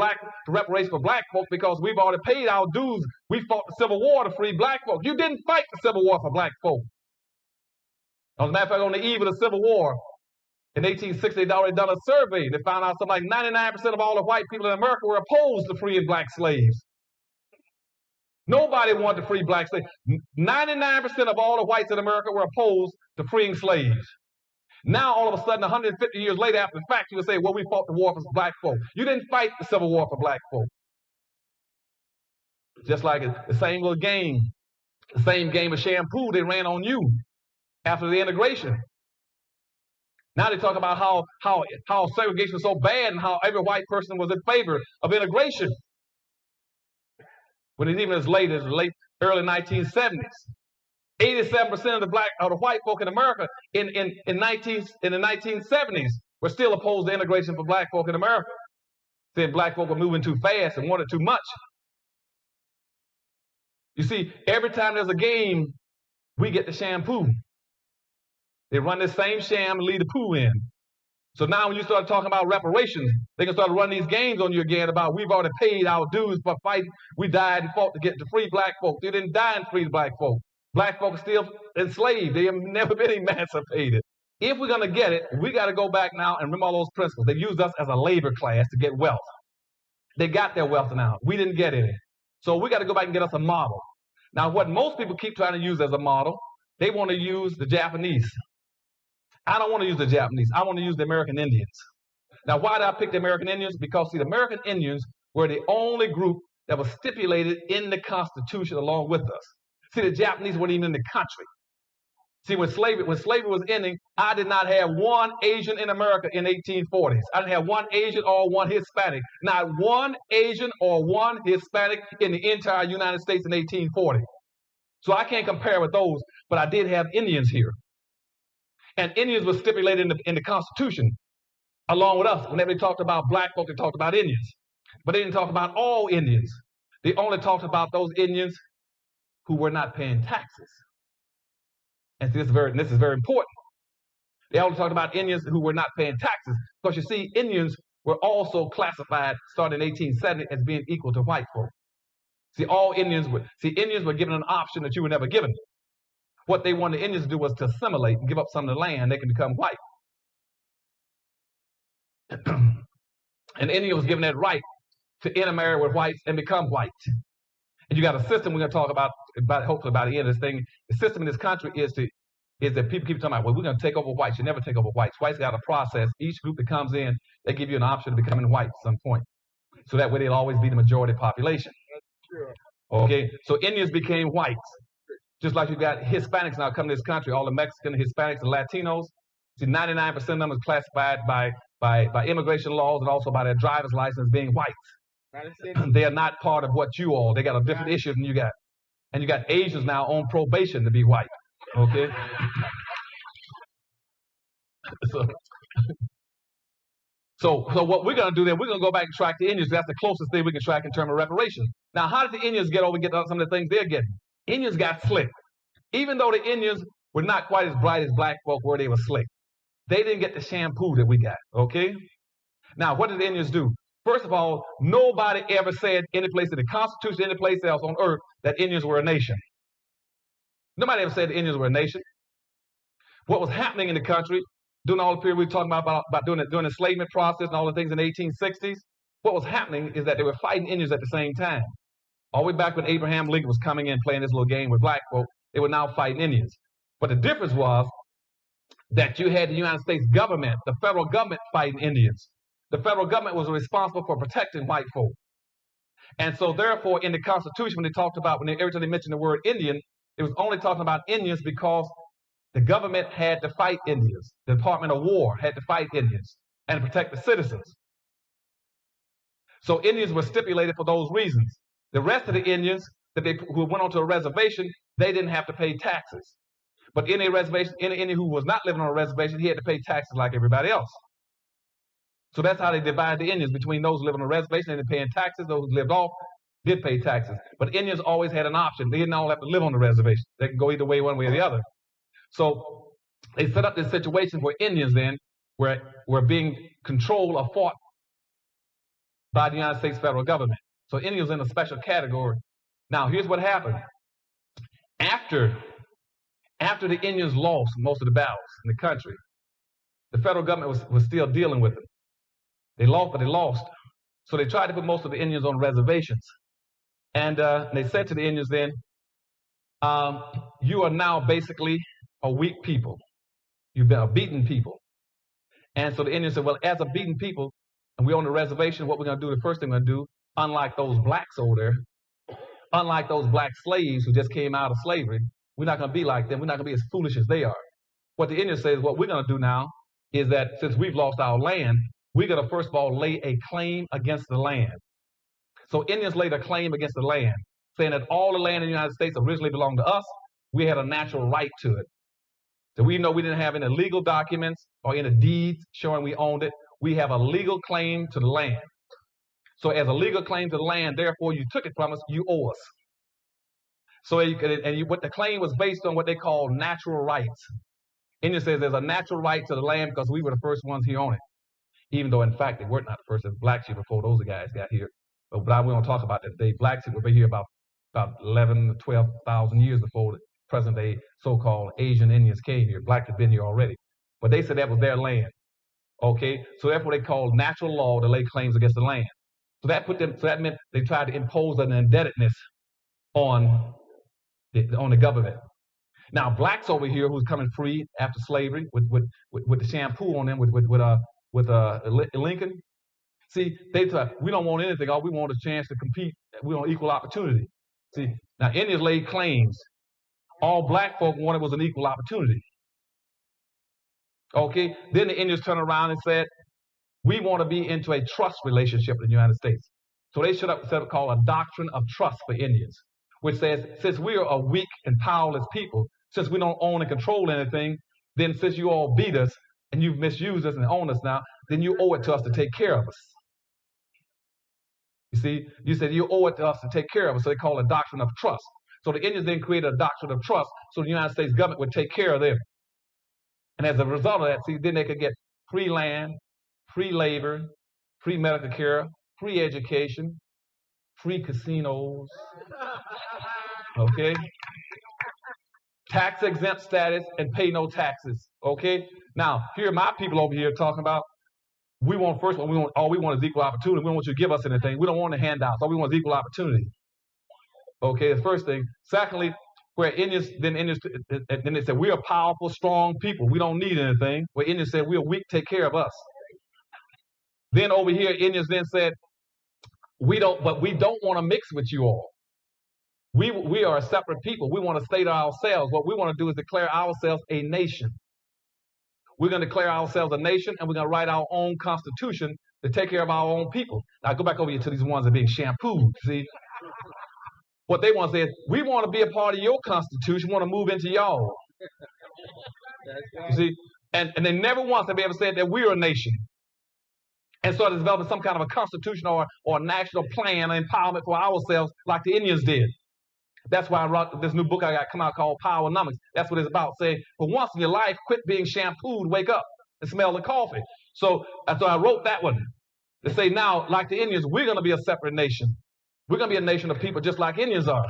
reparation for black folk because we've already paid our dues. We fought the Civil War to free black folk. You didn't fight the Civil War for black folk. As a matter of fact, on the eve of the Civil War, in 1860, they'd already done a survey. They found out something like 99% of all the white people in America were opposed to freeing black slaves. Nobody wanted to free black slaves. 99% of all the whites in America were opposed to freeing slaves. Now, all of a sudden, 150 years later, after the fact, you would say, well, we fought the war for black folk. You didn't fight the Civil War for black folk. Just like the same little game, the same game of shampoo they ran on you after the integration. Now they talk about how segregation was so bad and how every white person was in favor of integration. When it's even as late as the early 1970s. 87% of the white folk in America in the 1970s were still opposed to integration for black folk in America. Said black folk were moving too fast and wanted too much. You see, every time there's a game, we get the shampoo. They run this same sham and leave the poo in. So now when you start talking about reparations, they can start running these games on you again about we've already paid our dues for fighting. We died and fought to get to free black folk. They didn't die and free the black folk. Black folk are still enslaved. They have never been emancipated. If we're going to get it, we got to go back now and remember all those principles. They used us as a labor class to get wealth. They got their wealth now. We didn't get any. So we got to go back and get us a model. Now, what most people keep trying to use as a model, they want to use the Japanese. I don't want to use the Japanese. I want to use the American Indians. Now, why did I pick the American Indians? Because, see, the American Indians were the only group that was stipulated in the Constitution along with us. See, the Japanese weren't even in the country. See, when slavery was ending, I did not have one Asian in America in 1840s. I didn't have one Asian or one Hispanic. Not one Asian or one Hispanic in the entire United States in 1840. So I can't compare with those, but I did have Indians here. And Indians were stipulated in the Constitution along with us. Whenever they talked about black folk, they talked about Indians. But they didn't talk about all Indians. They only talked about those Indians who were not paying taxes. And this is very important. They only talked about Indians who were not paying taxes. Because you see, Indians were also classified, starting in 1870, as being equal to white folk. See, Indians were given an option that you were never given. What they wanted the Indians to do was to assimilate and give up some of the land. They can become white. And the Indian was given that right to intermarry with whites and become white. And you got a system we're going to talk about hopefully by the end of this thing. The system in this country is that people keep talking about, well, we're going to take over whites. You never take over whites. Whites got a process. Each group that comes in, they give you an option of becoming white at some point. So that way they'll always be the majority population. Okay, so Indians became whites. Just like you got Hispanics now coming to this country, all the Mexican, Hispanics, and Latinos. See, 99% of them is classified by immigration laws and also by their driver's license being whites. They are not part of what you all. They got a different issue than you got. And you got Asians now on probation to be white. Okay? So what we're going to do then, we're going to go back and track the Indians. That's the closest thing we can track in terms of reparations. Now, how did the Indians get over and get some of the things they're getting? Indians got slick. Even though the Indians were not quite as bright as black folk were, they were slick. They didn't get the shampoo that we got, okay? Now, what did the Indians do? First of all, nobody ever said any place in the Constitution, any place else on earth, that Indians were a nation. Nobody ever said the Indians were a nation. What was happening in the country during all the period we were talking about during the enslavement process and all the things in the 1860s, what was happening is that they were fighting Indians at the same time. All the way back when Abraham Lincoln was coming in playing this little game with black folk, they were now fighting Indians. But the difference was that you had the United States government, the federal government fighting Indians. The federal government was responsible for protecting white folk. And so therefore in the Constitution, when every time they mentioned the word Indian, it was only talking about Indians because the government had to fight Indians. The Department of War had to fight Indians and protect the citizens. So Indians were stipulated for those reasons. The rest of the Indians who went onto a reservation, they didn't have to pay taxes. But any Indian who was not living on a reservation, he had to pay taxes like everybody else. So that's how they divided the Indians between those who lived on a reservation and paying taxes. Those who lived off did pay taxes. But Indians always had an option. They didn't all have to live on the reservation. They could go either way, one way or the other. So they set up this situation where Indians then were being controlled or fought by the United States federal government. So Indians in a special category. Now, here's what happened. After the Indians lost most of the battles in the country, the federal government was still dealing with them. They lost, but they lost. So they tried to put most of the Indians on reservations. And they said to the Indians then, you are now basically a weak people. You've been a beaten people. And so the Indians said, well, as a beaten people, and we're on the reservation, what we're going to do, the first thing we're going to do, unlike those blacks over there, unlike those black slaves who just came out of slavery, we're not going to be like them. We're not going to be as foolish as they are. What the Indians say is what we're going to do now is that since we've lost our land, we're going to first of all lay a claim against the land. So Indians laid a claim against the land, saying that all the land in the United States originally belonged to us. We had a natural right to it. So we know we didn't have any legal documents or any deeds showing we owned it. We have a legal claim to the land. So as a legal claim to the land, therefore you took it from us, you owe us. So what the claim was based on what they call natural rights. Indian says there's a natural right to the land because we were the first ones here on it. Even though in fact they weren't not the first, it was black sheep before those guys got here. But we don't talk about that today. Black sheep were here about 11 to 12,000 years before the present day so-called Asian Indians came here. Blacks had been here already. But they said that was their land. Okay, so therefore they called natural law to lay claims against the land. So that meant they tried to impose an indebtedness on the government. Now blacks over here who's coming free after slavery with the shampoo on them with Lincoln. See, they thought we don't want anything. All we want is a chance to compete. We want equal opportunity. See, now Indians laid claims. All black folk wanted was an equal opportunity. Okay, then the Indians turned around and said, we want to be into a trust relationship in the United States. So they set up called a doctrine of trust for Indians, which says, since we are a weak and powerless people, since we don't own and control anything, then since you all beat us and you've misused us and own us now, then you owe it to us to take care of us. You see, you said you owe it to us to take care of us, so they call it a doctrine of trust. So the Indians then created a doctrine of trust so the United States government would take care of them. And as a result of that, see, then they could get free land, free labor, free medical care, free education, free casinos, okay? Tax exempt status and pay no taxes, okay? Now, here are my people over here talking about, all we want is equal opportunity. We don't want you to give us anything. We don't want the handouts. All we want is equal opportunity. Okay, the first thing. Secondly, where Indians they said, we are powerful, strong people. We don't need anything. Where Indians said, we are weak, take care of us. Then over here, Indians then said, we don't want to mix with you all. We are a separate people. We want to stay to ourselves. What we want to do is declare ourselves a nation. We're going to declare ourselves a nation, and we're going to write our own constitution to take care of our own people. Now, go back over here to these ones that are being shampooed, see? What they want to say is, we want to be a part of your constitution. We want to move into y'all. You see? And they never once have ever said that we're a nation. And started developing some kind of a constitution or a national plan of empowerment for ourselves like the Indians did. That's why I wrote this new book I got come out called PowerNomics. That's what it's about, saying, for once in your life, quit being shampooed, wake up and smell the coffee. So I wrote that one to say now, like the Indians, we're going to be a separate nation. We're going to be a nation of people just like Indians are.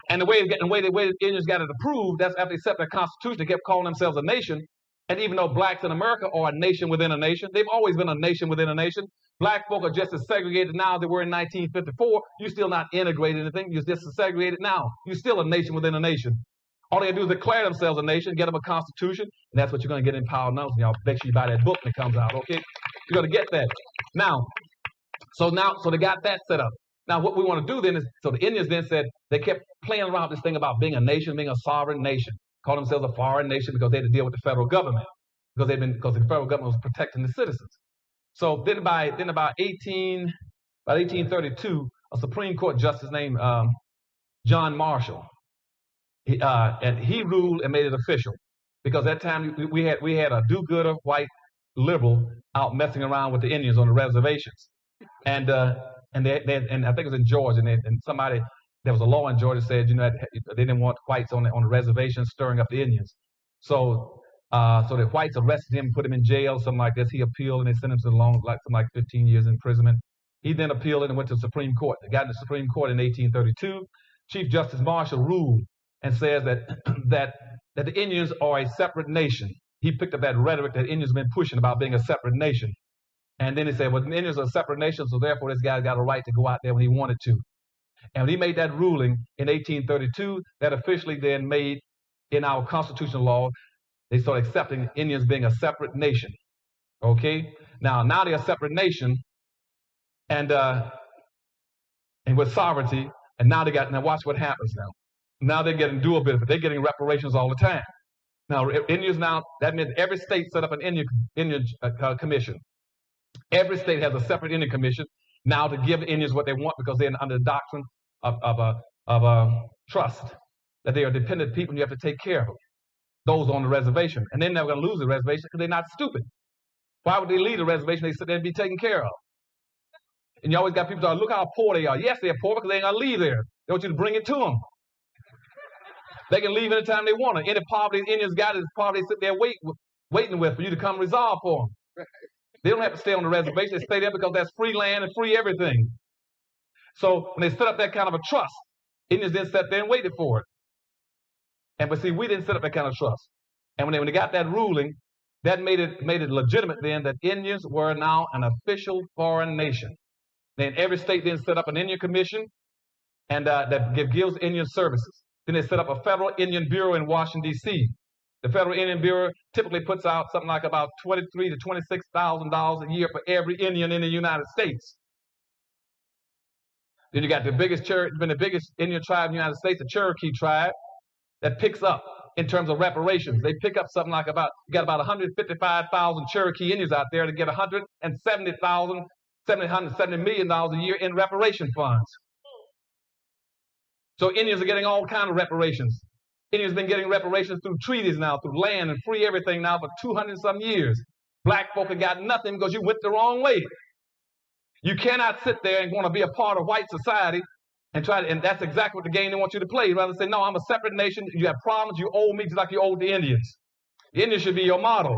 And the way the Indians got it approved, that's after they accepted the Constitution, they kept calling themselves a nation. And even though blacks in America are a nation within a nation, they've always been a nation within a nation. Black folk are just as segregated now as they were in 1954. You're still not integrated anything. You're just as segregated now. You're still a nation within a nation. All they gotta do is declare themselves a nation, get them a constitution, and that's what you're gonna get in PowerNomics. Y'all make sure you buy that book when it comes out, okay? You're gonna get that. So they got that set up. Now what we want to do then is, so the Indians then said, they kept playing around with this thing about being a nation, being a sovereign nation. Call themselves a foreign nation because they had to deal with the federal government because the federal government was protecting the citizens. So then about 1832, a Supreme Court justice named John Marshall, and he ruled and made it official because at that time we had a do-gooder white liberal out messing around with the Indians on the reservations, and I think it was in Georgia, and somebody there was a law in Georgia that said, they didn't want whites on the reservation stirring up the Indians. So the whites arrested him, put him in jail, something like this. He appealed and they sent him to something like 15 years imprisonment. He then appealed and went to the Supreme Court. They got in the Supreme Court in 1832. Chief Justice Marshall ruled and says that that the Indians are a separate nation. He picked up that rhetoric that Indians have been pushing about being a separate nation. And then he said, well, the Indians are a separate nation, so therefore this guy got a right to go out there when he wanted to. And when he made that ruling in 1832, that officially then made in our constitutional law, they started accepting Indians being a separate nation. Okay? Now they're a separate nation, and with sovereignty, and now watch what happens now. Now they're getting dual benefit. They're getting reparations all the time. Now, Indians now, that means every state set up an Indian commission. Every state has a separate Indian commission now to give Indians what they want because they're under the doctrine of trust, that they are dependent people and you have to take care of them, those on the reservation. And they're never going to lose the reservation because they're not stupid. Why would they leave the reservation? They sit there and be taken care of. And you always got people saying, look how poor they are. Yes, they're poor because they ain't going to leave there. They want you to bring it to them. They can leave anytime they want to. Any poverty Indians got is poverty they sit there waiting with for you to come resolve for them. They don't have to stay on the reservation. They stay there because that's free land and free everything. So when they set up that kind of a trust, Indians then sat there and waited for it. But see, we didn't set up that kind of trust. And when they got that ruling, that made it legitimate then that Indians were now an official foreign nation. Then every state then set up an Indian commission and that gives Indian services. Then they set up a federal Indian Bureau in Washington, D.C. The Federal Indian Bureau typically puts out something like about $23,000 to $26,000 a year for every Indian in the United States. Then you got the biggest Indian tribe in the United States, the Cherokee tribe, that picks up in terms of reparations. They pick up something like you got about 155,000 Cherokee Indians out there to get $770 million a year in reparation funds. So Indians are getting all kinds of reparations. Indians have been getting reparations through treaties now, through land and free everything now for 200-some years. Black folk have got nothing because you went the wrong way. You cannot sit there and want to be a part of white society and that's exactly what the game they want you to play. Rather than say, no, I'm a separate nation. You have problems, you owe me just like you owe the Indians. The Indians should be your model.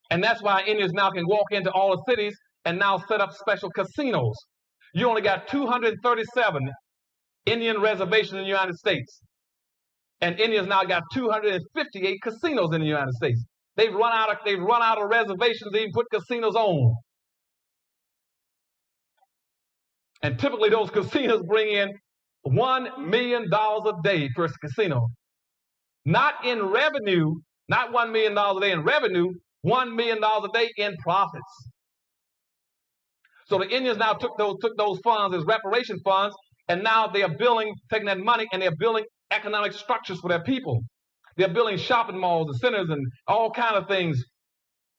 And that's why Indians now can walk into all the cities and now set up special casinos. You only got 237 Indian reservations in the United States. And Indians now got 258 casinos in the United States. They've run out of reservations to even put casinos on. And typically those casinos bring in $1 million a day per casino. Not in revenue, not $1 million a day in revenue, $1 million a day in profits. So the Indians now took those funds as reparation funds, and now they are taking that money and they're building economic structures for their people. They're building shopping malls and centers and all kinds of things,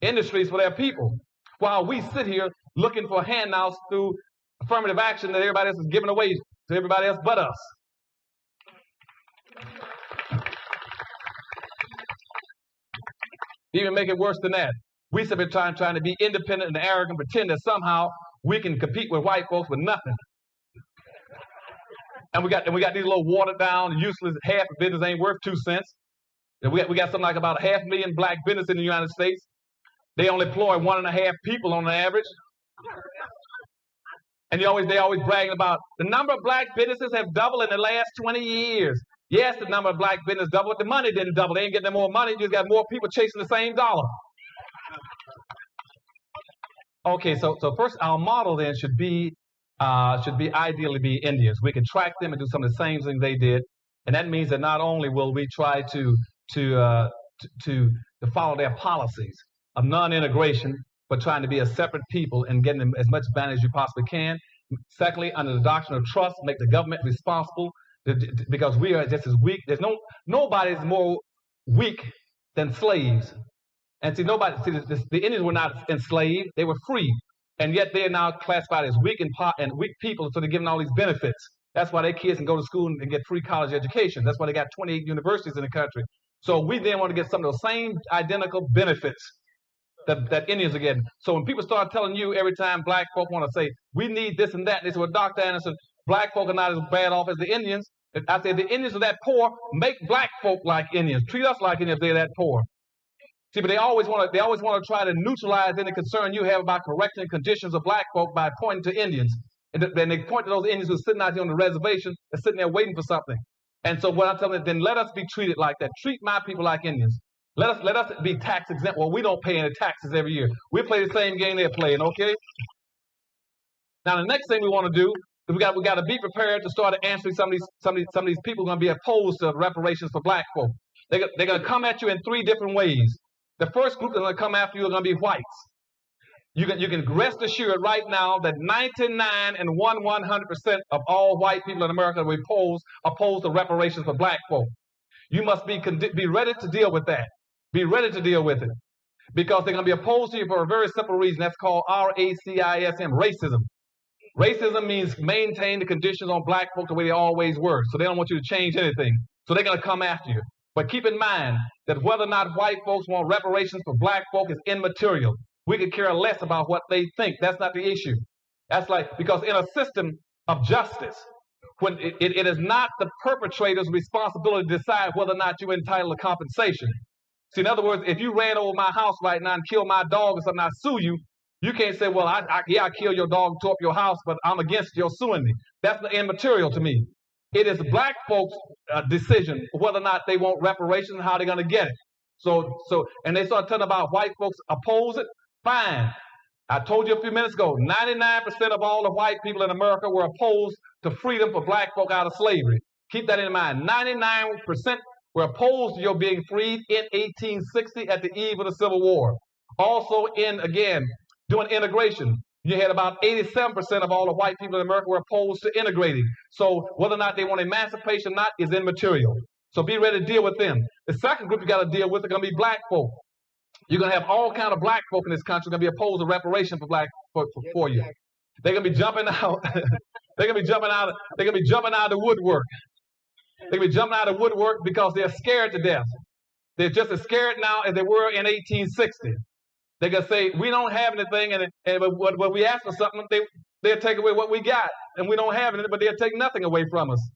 industries for their people. While we sit here looking for handouts through affirmative action that everybody else is giving away to everybody else but us. Even make it worse than that. We sit here trying to be independent and arrogant, pretend that somehow we can compete with white folks with nothing. And we got these little watered down, useless, half a business ain't worth 2 cents. And we got something like about 500,000 black businesses in the United States. They only employ 1.5 people on the average. And they always bragging about the number of black businesses have doubled in the last 20 years. Yes, the number of black businesses doubled, but the money didn't double. They ain't getting more money, you just got more people chasing the same dollar. Okay, so first our model then should ideally be Indians. We can track them and do some of the same things they did. And that means that not only will we try to follow their policies of non-integration, but trying to be a separate people and getting them as much advantage as you possibly can. Secondly, under the doctrine of trust, make the government responsible because we are just as weak. Nobody's more weak than slaves. And see, the Indians were not enslaved; they were free, and yet they are now classified as weak and weak people. So they're given all these benefits. That's why their kids can go to school and get free college education. That's why they got 28 universities in the country. So we then want to get some of those same identical benefits that Indians are getting. So when people start telling you every time black folk want to say, we need this and that, they say, well, Dr. Anderson, black folk are not as bad off as the Indians. I said, the Indians are that poor, make black folk like Indians. Treat us like Indians, they're that poor. See, but they always want to try to neutralize any concern you have about correcting conditions of black folk by pointing to Indians. And then they point to those Indians who are sitting out here on the reservation and sitting there waiting for something. And so what I'm telling you, then let us be treated like that. Treat my people like Indians. Let us be tax exempt. Well, we don't pay any taxes every year. We play the same game they're playing, okay? Now the next thing we want to do is we got to be prepared to start answering some of these people are going to be opposed to reparations for black folk. They're going to come at you in three different ways. The first group that's going to come after you are going to be whites. You can rest assured right now that 99 and 100% of all white people in America will oppose the reparations for black folk. You must be ready to deal with that. Be ready to deal with it. Because they're going to be opposed to you for a very simple reason. That's called racism, racism. Racism means maintain the conditions on black folk the way they always were. So they don't want you to change anything. So they're going to come after you. But keep in mind that whether or not white folks want reparations for black folk is immaterial. We could care less about what they think. That's not the issue. That's because in a system of justice, when it is not the perpetrator's responsibility to decide whether or not you're entitled to compensation. See, in other words, if you ran over my house right now and killed my dog or something, I sue you, you can't say, well, I killed your dog, tore up your house, but I'm against your suing me. That's immaterial to me. It is black folks' decision whether or not they want reparations and how they're going to get it. And they start telling about white folks oppose it. Fine. I told you a few minutes ago, 99% of all the white people in America were opposed to freedom for black folk out of slavery. Keep that in mind. 99% were opposed to your being freed in 1860 at the eve of the Civil War. Also doing integration. You had about 87% of all the white people in America were opposed to integrating. So whether or not they want emancipation or not is immaterial. So be ready to deal with them. The second group you got to deal with are going to be black folk. You're going to have all kind of black folk in this country going to be opposed to reparation for you. They're going to be jumping out. They're going to be jumping out of the woodwork. They're going to be jumping out of the woodwork because they're scared to death. They're just as scared now as they were in 1860. They're going to say, we don't have anything, and when we ask for something, they'll take away what we got, and we don't have anything, but they'll take nothing away from us.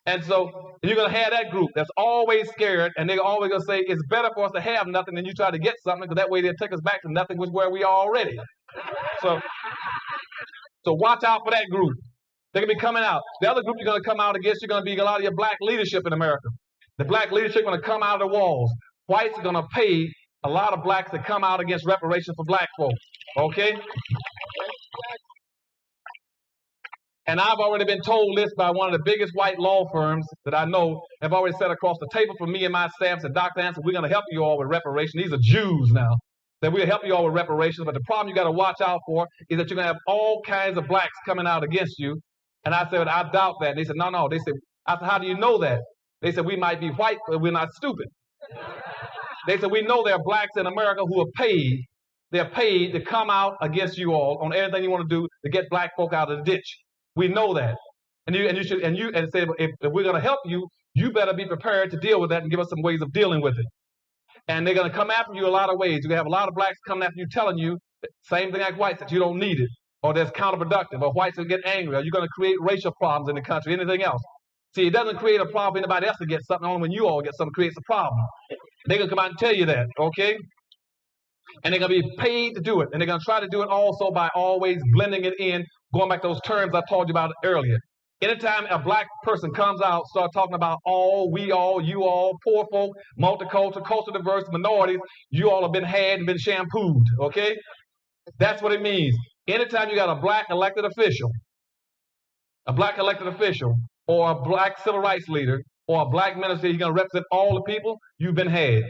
And so you're going to have that group that's always scared, and they're always going to say, it's better for us to have nothing than you try to get something, because that way they'll take us back to nothing, which is where we are already. So watch out for that group. They're going to be coming out. The other group you're going to come out against, you're going to be a lot of your black leadership in America. The black leadership is going to come out of the walls. Whites are going to pay a lot of blacks to come out against reparations for black folks. Okay? And I've already been told this by one of the biggest white law firms that I know have already set across the table for me and my staff, said, Dr. Anderson, we're going to help you all with reparations. These are Jews now. That we'll help you all with reparations, but the problem you got to watch out for is that you're going to have all kinds of blacks coming out against you. And I said, I doubt that. And they said, no. They said, I said, how do you know that? They said, we might be white, but we're not stupid. They said, we know there are blacks in America who are paid. They're paid to come out against you all on everything you want to do to get black folk out of the ditch. We know that. And say, if we're going to help you, you better be prepared to deal with that and give us some ways of dealing with it. And they're going to come after you a lot of ways. You're going to have a lot of blacks coming after you telling you, same thing like whites, that you don't need it, or that's counterproductive, or whites will get angry, or you're going to create racial problems in the country, anything else. See, it doesn't create a problem for anybody else to get something, only when you all get something, creates a problem. They're going to come out and tell you that, okay? And they're going to be paid to do it. And they're going to try to do it also by always blending it in, going back to those terms I told you about earlier. Anytime a black person comes out, start talking about all, we all, you all, poor folk, multicultural, culture diverse, minorities, you all have been had and been shampooed, okay? That's what it means. Anytime you got a black elected official, or a black civil rights leader, or a black minister, you're going to represent all the people, you've been had.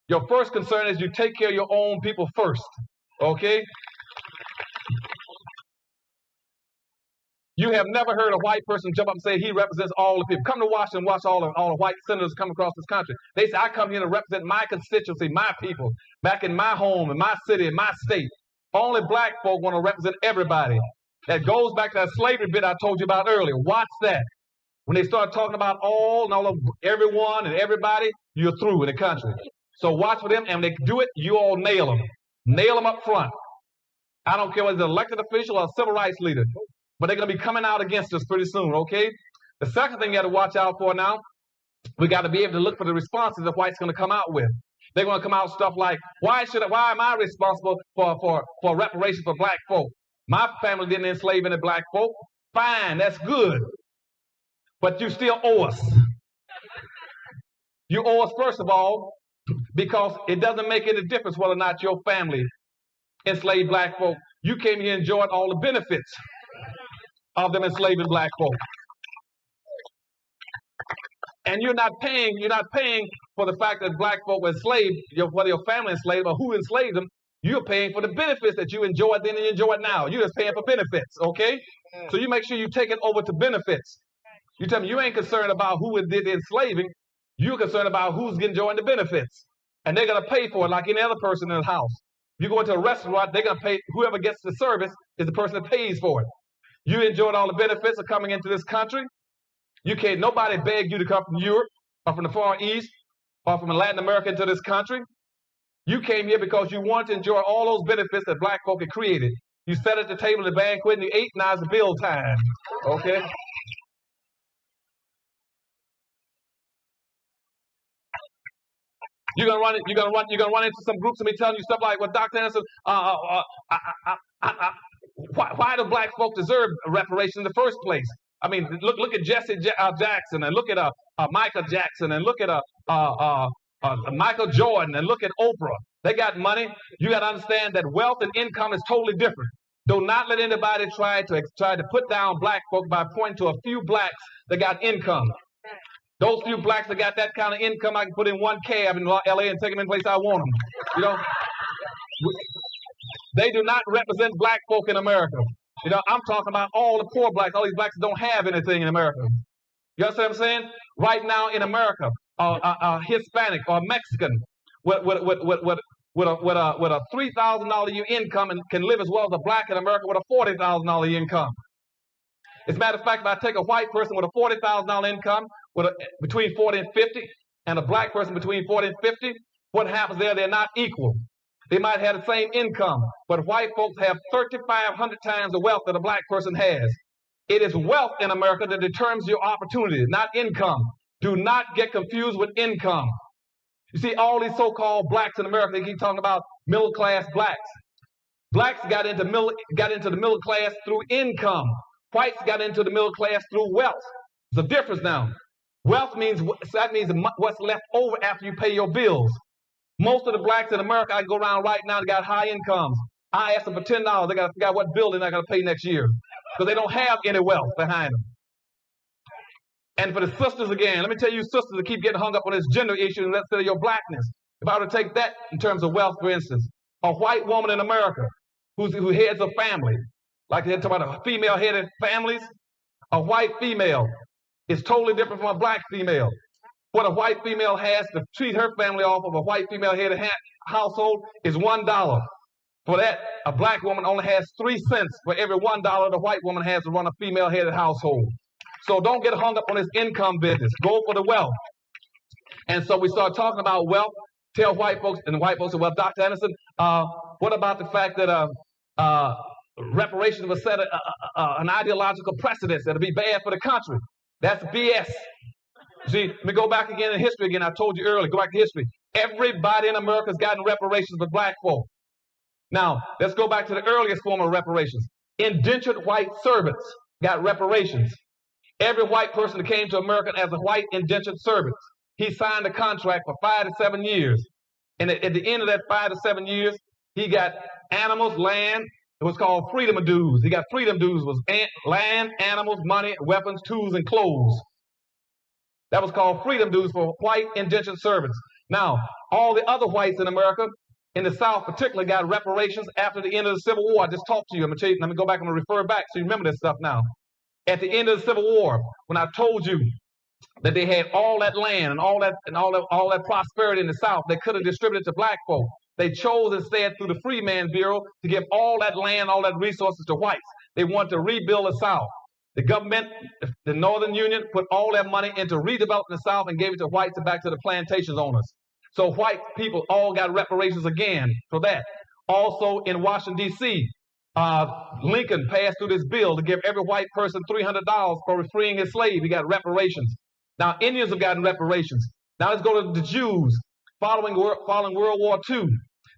Your first concern is you take care of your own people first, okay? You have never heard a white person jump up and say he represents all the people. Come to Washington and watch all the white senators come across this country. They say, I come here to represent my constituency, my people, back in my home, in my city, in my state. Only black folk want to represent everybody. That goes back to that slavery bit I told you about earlier. Watch that. When they start talking about all and all of everyone and everybody, you're through in the country. So watch for them, and when they do it, you all nail them. Nail them up front. I don't care whether it's an elected official or a civil rights leader, but they're going to be coming out against us pretty soon, okay? The second thing you got to watch out for now, we got to be able to look for the responses that whites going to come out with. They're going to come out with stuff like, why am I responsible for reparations for black folk? My family didn't enslave any black folk. Fine, that's good. But you still owe us. You owe us, first of all, because it doesn't make any difference whether or not your family enslaved black folk. You came here and enjoyed all the benefits of them enslaving black folk. And you're not paying for the fact that black folk were enslaved, whether your family enslaved or who enslaved them. You're paying for the benefits that you enjoyed then and you enjoy it now. You're just paying for benefits, okay? So you make sure you take it over to benefits. You tell me you ain't concerned about who did the enslaving. You're concerned about who's enjoying the benefits. And they're going to pay for it like any other person in the house. You go into a restaurant, they're going to pay. Whoever gets the service is the person that pays for it. You enjoyed all the benefits of coming into this country. You can't, nobody begged you to come from Europe or from the Far East or from Latin America into this country. You came here because you wanted to enjoy all those benefits that black folk had created. You sat at the table at the banquet and you ate, now it's the bill time. Okay? You're gonna run into some groups and be telling you stuff like, well, Dr. Anderson, why do black folk deserve reparations in the first place? I mean, look at Jesse Jackson, and look at Michael Jackson, and look at Michael Jordan, and look at Oprah. They got money. You got to understand that wealth and income is totally different. Do not let anybody try to put down black folk by pointing to a few blacks that got income. Those few blacks that got that kind of income, I can put in one cab in LA and take them in place I want them. You know, they do not represent black folk in America. You know, I'm talking about all the poor blacks, all these blacks that don't have anything in America. You understand what I'm saying? Right now in America, a Hispanic or Mexican with a $3,000 a year income and can live as well as a black in America with a $40,000 income. As a matter of fact, if I take a white person with a $40,000 income, between 40 and 50, and a black person between 40 and 50, what happens there? They're not equal. They might have the same income, but white folks have 3,500 times the wealth that a black person has. It is wealth in America that determines your opportunity, not income. Do not get confused with income. You see, all these so-called blacks in America, they keep talking about middle-class blacks. Blacks got into the middle class through income. Whites got into the middle class through wealth. There's a difference now. Wealth means what's left over after you pay your bills. Most of the blacks in America, I go around right now, they got high incomes. I ask them for $10, they got to figure out what bill they're not going to pay next year because they don't have any wealth behind them. And for the sisters again, let me tell you sisters that keep getting hung up on this gender issue instead of your blackness. If I were to take that in terms of wealth, for instance, a white woman in America who heads a family, like they're talking about female-headed families, a white female is totally different from a black female. What a white female has to treat her family off of a white female-headed household is $1. For that, a black woman only has 3 cents for every $1 the white woman has to run a female-headed household. So don't get hung up on this income business. Go for the wealth. And so we start talking about wealth. Tell white folks, and the white folks say, well, Dr. Anderson, what about the fact that reparations will set an ideological precedent that'll be bad for the country? That's BS. See, let me go back again in history again. I told you earlier, go back to history. Everybody in America has gotten reparations but black folk. Now, let's go back to the earliest form of reparations. Indentured white servants got reparations. Every white person that came to America as a white indentured servant, he signed a contract for 5 to 7 years. And at the end of that 5 to 7 years, he got animals, land. It was called freedom of dues. He got freedom dues, was land, animals, money, weapons, tools, and clothes. That was called freedom dues for white indentured servants. Now, all the other whites in America, in the South particularly, got reparations after the end of the Civil War. I just talked to you. I'm going to tell you, let me go back and refer back so you remember this stuff now. At the end of the Civil War, when I told you that they had all that land and all that prosperity in the South, they could have distributed to black folk. They chose instead through the Freedmen's Bureau to give all that land, all that resources to whites. They wanted to rebuild the South. The government, the Northern Union, put all that money into redeveloping the South and gave it to whites and back to the plantation owners. So white people all got reparations again for that. Also in Washington, D.C., Lincoln passed through this bill to give every white person $300 for freeing his slave. He got reparations. Now, Indians have gotten reparations. Now, let's go to the Jews. Following World War II,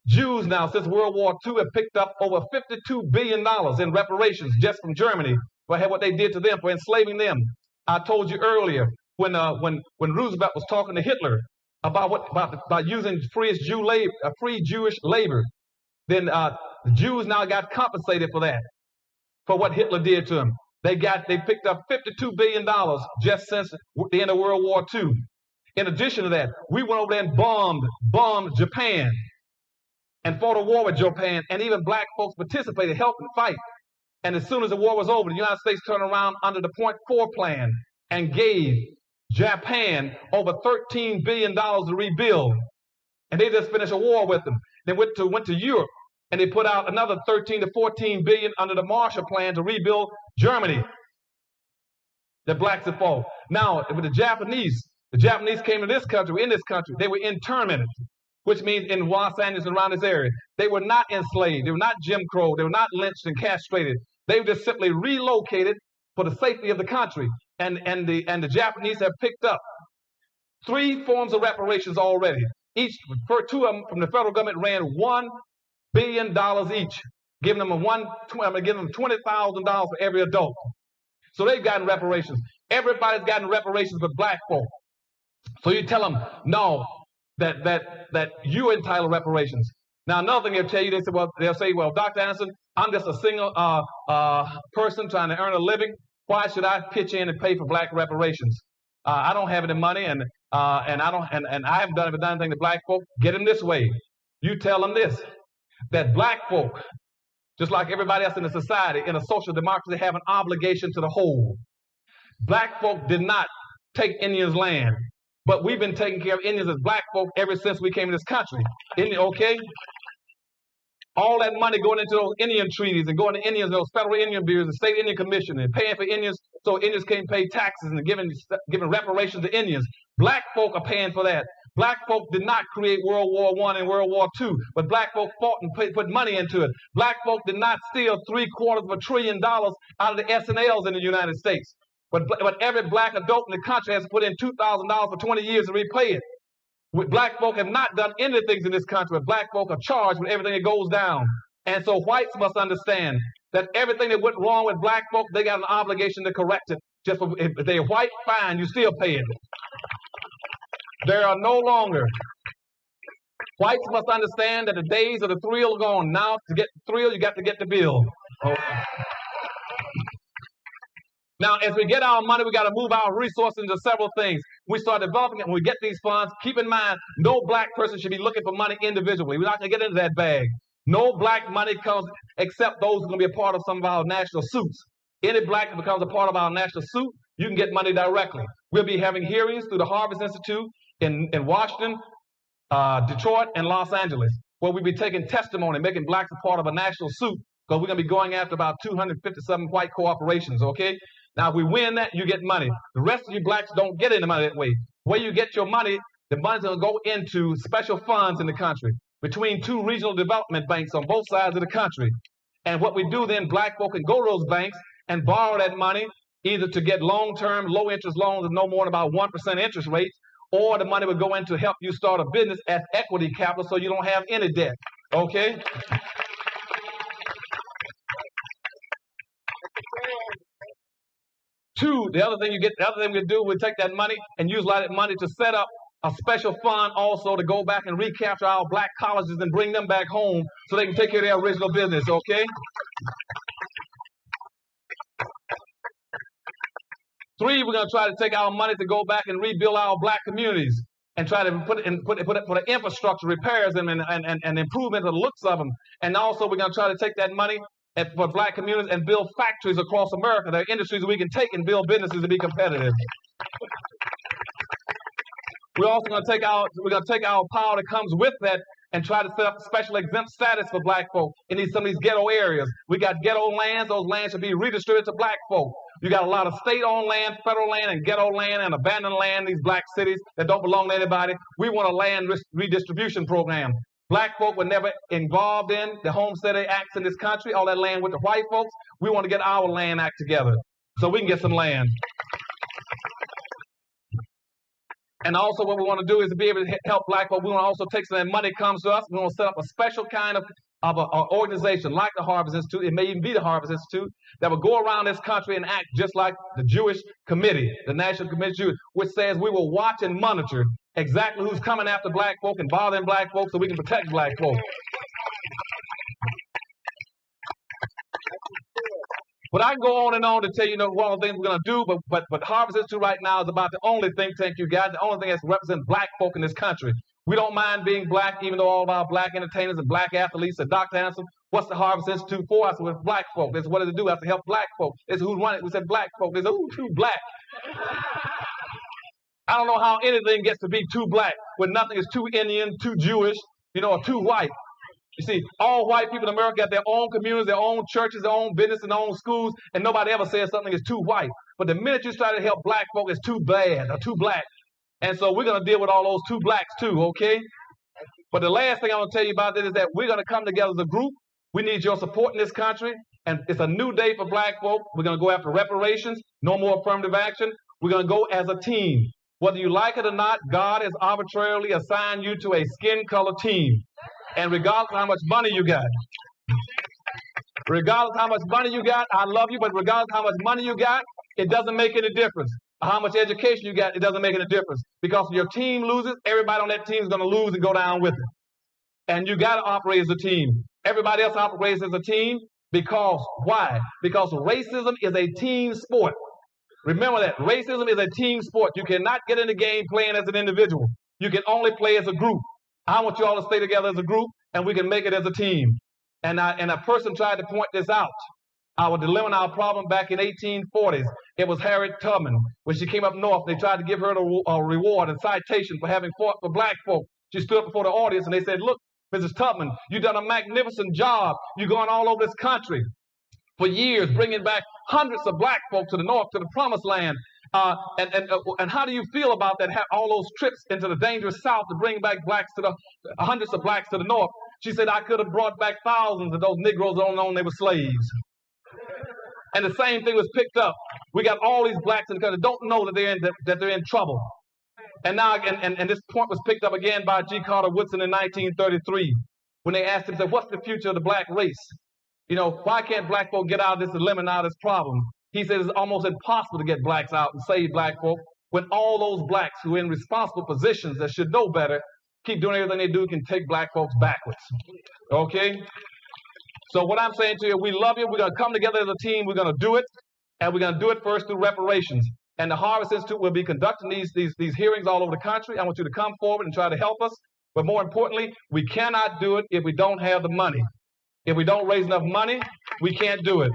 Jews now, since World War II, have picked up over $52 billion in reparations just from Germany for what they did to them, for enslaving them. I told you earlier when Roosevelt was talking to Hitler about using free Jewish labor, then the Jews now got compensated for that, for what Hitler did to them. They picked up $52 billion just since the end of World War II. In addition to that, we went over there and bombed Japan and fought a war with Japan, and even black folks participated, helped and fight. And as soon as the war was over, the United States turned around under the Point 4 plan and gave Japan over $13 billion to rebuild. And they just finished a war with them. They went to Europe, and they put out another 13 to 14 billion under the Marshall Plan to rebuild Germany. The blacks have fought. Now, with the Japanese came to this country, in this country, they were internmented, which means in Los Angeles and around this area. They were not enslaved. They were not Jim Crow. They were not lynched and castrated. They were just simply relocated for the safety of the country. And the Japanese have picked up 3 forms of reparations already. Each, for 2 of them from the federal government, ran $1 billion each, giving them $20,000 for every adult. So they've gotten reparations. Everybody's gotten reparations but black folk. So you tell them, no, that you're entitled to reparations. Now, another thing they'll tell you, they'll say, well, Dr. Anderson, I'm just a single person trying to earn a living. Why should I pitch in and pay for black reparations? I don't have any money, and I haven't done anything to black folk. Get them this way. You tell them this, that black folk, just like everybody else in the society, in a social democracy, have an obligation to the whole. Black folk did not take Indians' land, but we've been taking care of Indians as black folk ever since we came to this country. Okay? All that money going into those Indian treaties and going to Indians, those federal Indian bureaus and state Indian commission and paying for Indians so Indians can't pay taxes and giving reparations to Indians. Black folk are paying for that. Black folk did not create World War I and World War II, but black folk fought and put money into it. Black folk did not steal $750 billion out of the S&Ls in the United States. But every black adult in the country has to put in $2,000 for 20 years to repay it. Black folk have not done anything in this country, but black folk are charged with everything that goes down. And so whites must understand that everything that went wrong with black folk, they got an obligation to correct it. Just if they're white, fine, you still pay it. There are no longer. Whites must understand that the days of the thrill are gone. Now, to get the thrill, you got to get the bill. Okay. Now, as we get our money, we got to move our resources into several things. We start developing it. When we get these funds, keep in mind, no black person should be looking for money individually. We're not going to get into that bag. No black money comes except those who are going to be a part of some of our national suits. Any black that becomes a part of our national suit, you can get money directly. We'll be having hearings through the Harvest Institute in Washington, Detroit, and Los Angeles, where we'll be taking testimony, making blacks a part of a national suit, because we're going to be going after about 257 white corporations, okay? Now, if we win that, you get money. The rest of you blacks don't get any money that way. Where you get your money, the money's going to go into special funds in the country between 2 regional development banks on both sides of the country. And what we do then, black folk can go to those banks and borrow that money either to get long-term, low-interest loans of no more than about 1% interest rates, or the money would go in to help you start a business as equity capital so you don't have any debt, okay? The other thing we do, we take that money and use a lot of that money to set up a special fund also to go back and recapture our black colleges and bring them back home so they can take care of their original business, okay? 3, we're going to try to take our money to go back and rebuild our black communities and try to put the infrastructure, repairs them and improvement of the looks of them. And also we're going to try to take that money for black communities and build factories across America. There are industries we can take and build businesses to be competitive. We're also going to take our power that comes with that and try to set up special exempt status for black folk in some of these ghetto areas. We got ghetto lands. Those lands should be redistributed to black folk. You got a lot of state-owned land, federal land, and ghetto land, and abandoned land in these black cities that don't belong to anybody. We want a land redistribution program. Black folk were never involved in the homesteading acts in this country. All that land with the white folks. We want to get our land act together so we can get some land. And also what we want to do is to be able to help black folk. We want to also take some of that money comes to us. We want to set up a special kind of an organization like the Harvest Institute. It may even be the Harvest Institute that will go around this country and act just like the Jewish Committee, the National Committee, Jewish, which says we will watch and monitor exactly who's coming after black folk and bothering black folks so we can protect black folk. But I can go on and on to tell you, what all the things we're going to do, but Harvest Institute right now is about the only think tank you got, the only thing that's representing black folk in this country. We don't mind being black, even though all of our black entertainers and black athletes are Dr. Hanson. What's the Harvest Institute for? I said, well, it's black folk. That's what does it do? I said, help black folk. It's who's running it. We said black folk. They said, ooh, too black. I don't know how anything gets to be too black when nothing is too Indian, too Jewish, or too white. You see, all white people in America have their own communities, their own churches, their own business, and their own schools, and nobody ever says something is too white. But the minute you start to help black folk, it's too bad or too black. And so we're going to deal with all those too blacks too, okay? But the last thing I want to tell you about this is that we're going to come together as a group. We need your support in this country, and it's a new day for black folk. We're going to go after reparations, no more affirmative action. We're going to go as a team. Whether you like it or not, God has arbitrarily assigned you to a skin color team. And regardless of how much money you got, I love you, but regardless of how much money you got, it doesn't make any difference. How much education you got, it doesn't make any difference. Because if your team loses, everybody on that team is going to lose and go down with it. And you got to operate as a team. Everybody else operates as a team because, why? Because racism is a team sport. Remember that. Racism is a team sport. You cannot get in the game playing as an individual. You can only play as a group. I want you all to stay together as a group, and we can make it as a team. And a person tried to point this out. Our dilemma and our problem back in 1840s. It was Harriet Tubman. When she came up north, they tried to give her a reward and citation for having fought for black folk. She stood up before the audience, and they said, look, Mrs. Tubman, you've done a magnificent job. You're going all over this country for years, bringing back hundreds of black folk to the north, to the promised land. And how do you feel about that? All those trips into the dangerous South to bring back blacks to the hundreds of blacks to the north. She said, I could have brought back thousands of those Negroes that don't know they were slaves. And the same thing was picked up. We got all these blacks in the country that don't know that they're in trouble. And now, and this point was picked up again by G. Carter Woodson in 1933, when they asked him, said, what's the future of the black race? Why can't black folk get out of this dilemma and out of this problem? He said it's almost impossible to get blacks out and save black folk when all those blacks who are in responsible positions that should know better keep doing everything they do can take black folks backwards. Okay? So what I'm saying to you, we love you. We're going to come together as a team. We're going to do it. And we're going to do it first through reparations. And the Harvest Institute will be conducting these hearings all over the country. I want you to come forward and try to help us. But more importantly, we cannot do it if we don't have the money. If we don't raise enough money, we can't do it.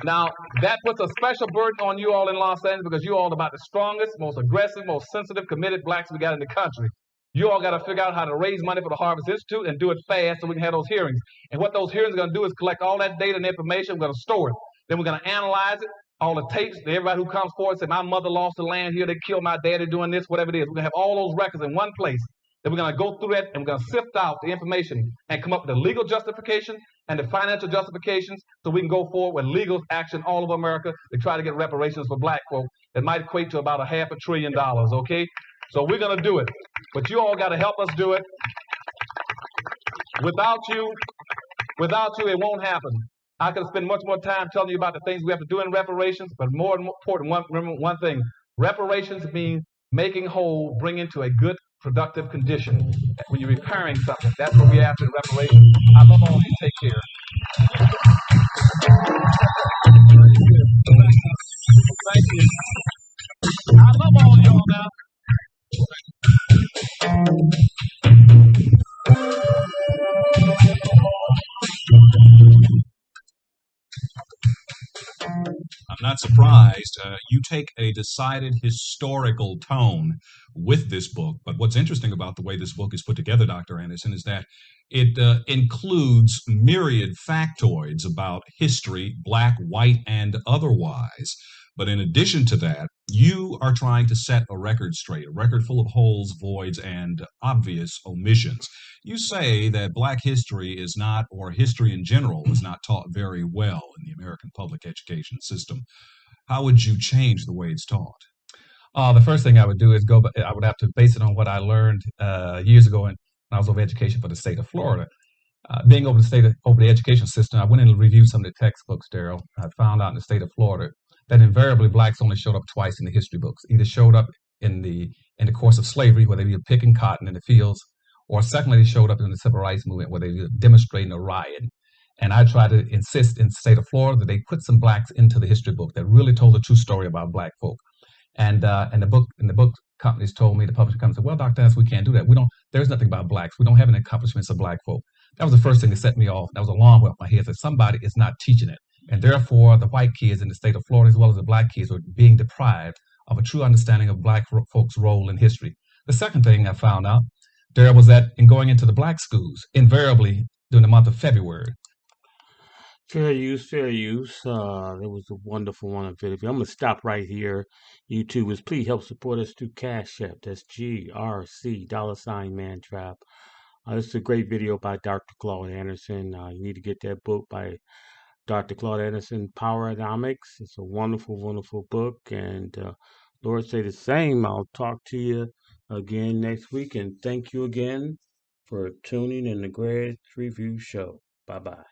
Now, that puts a special burden on you all in Los Angeles because you all are about the strongest, most aggressive, most sensitive, committed blacks we got in the country. You all got to figure out how to raise money for the Harvest Institute and do it fast so we can have those hearings. And what those hearings are going to do is collect all that data and information. We're going to store it. Then we're going to analyze it, all the tapes, everybody who comes forward and says, my mother lost the land here, they killed my daddy doing this, whatever it is. We're going to have all those records in one place. Then we're going to go through that and we're going to sift out the information and come up with the legal justification and the financial justifications so we can go forward with legal action all over America to try to get reparations for black folk that might equate to about $500 billion, okay? So we're going to do it. But you all got to help us do it. Without you, it won't happen. I could spend much more time telling you about the things we have to do in reparations, but more important, remember one thing. Reparations mean making whole, bringing to a good, productive condition. When you're repairing something, that's what we have to reparations. I love all of you. Take care. Thank you. I love all of y'all now. I'm not not surprised. You take a decided historical tone with this book. But what's interesting about the way this book is put together, Dr. Anderson, is that it includes myriad factoids about history, black, white, and otherwise. But in addition to that, you are trying to set a record straight, a record full of holes, voids, and obvious omissions. You say that black history is not, or history in general, is not taught very well in the American public education system. How would you change the way it's taught? The first thing I would do is I would have to base it on what I learned years ago when I was over education for the state of Florida. Being over the education system, I went in and reviewed some of the textbooks, Daryl. I found out in the state of Florida that invariably blacks only showed up twice in the history books. Either showed up in the course of slavery, where they were picking cotton in the fields, or secondly, they showed up in the civil rights movement, where they were demonstrating a riot. And I tried to insist in the state of Florida that they put some blacks into the history book that really told the true story about black folk. And the book companies told me, the publishing companies said, "Well, Dr. Hess, we can't do that. There's nothing about blacks. We don't have any accomplishments of black folk." That was the first thing that set me off. That was a alarm went off my head that somebody is not teaching it. And therefore, the white kids in the state of Florida, as well as the black kids, were being deprived of a true understanding of black folks' role in history. The second thing I found out there was that in going into the black schools, invariably during the month of February. Fair use, fair use. That was a wonderful one video. I'm gonna stop right here. YouTubers, please help support us through Cash App. That's GRC $Mantrap. This is a great video by Dr. Claude Anderson. You need to get that book by Dr. Claude Anderson, PowerNomics. It's a wonderful, wonderful book. And Lord say the same. I'll talk to you again next week. And thank you again for tuning in the Grad Review Show. Bye-bye.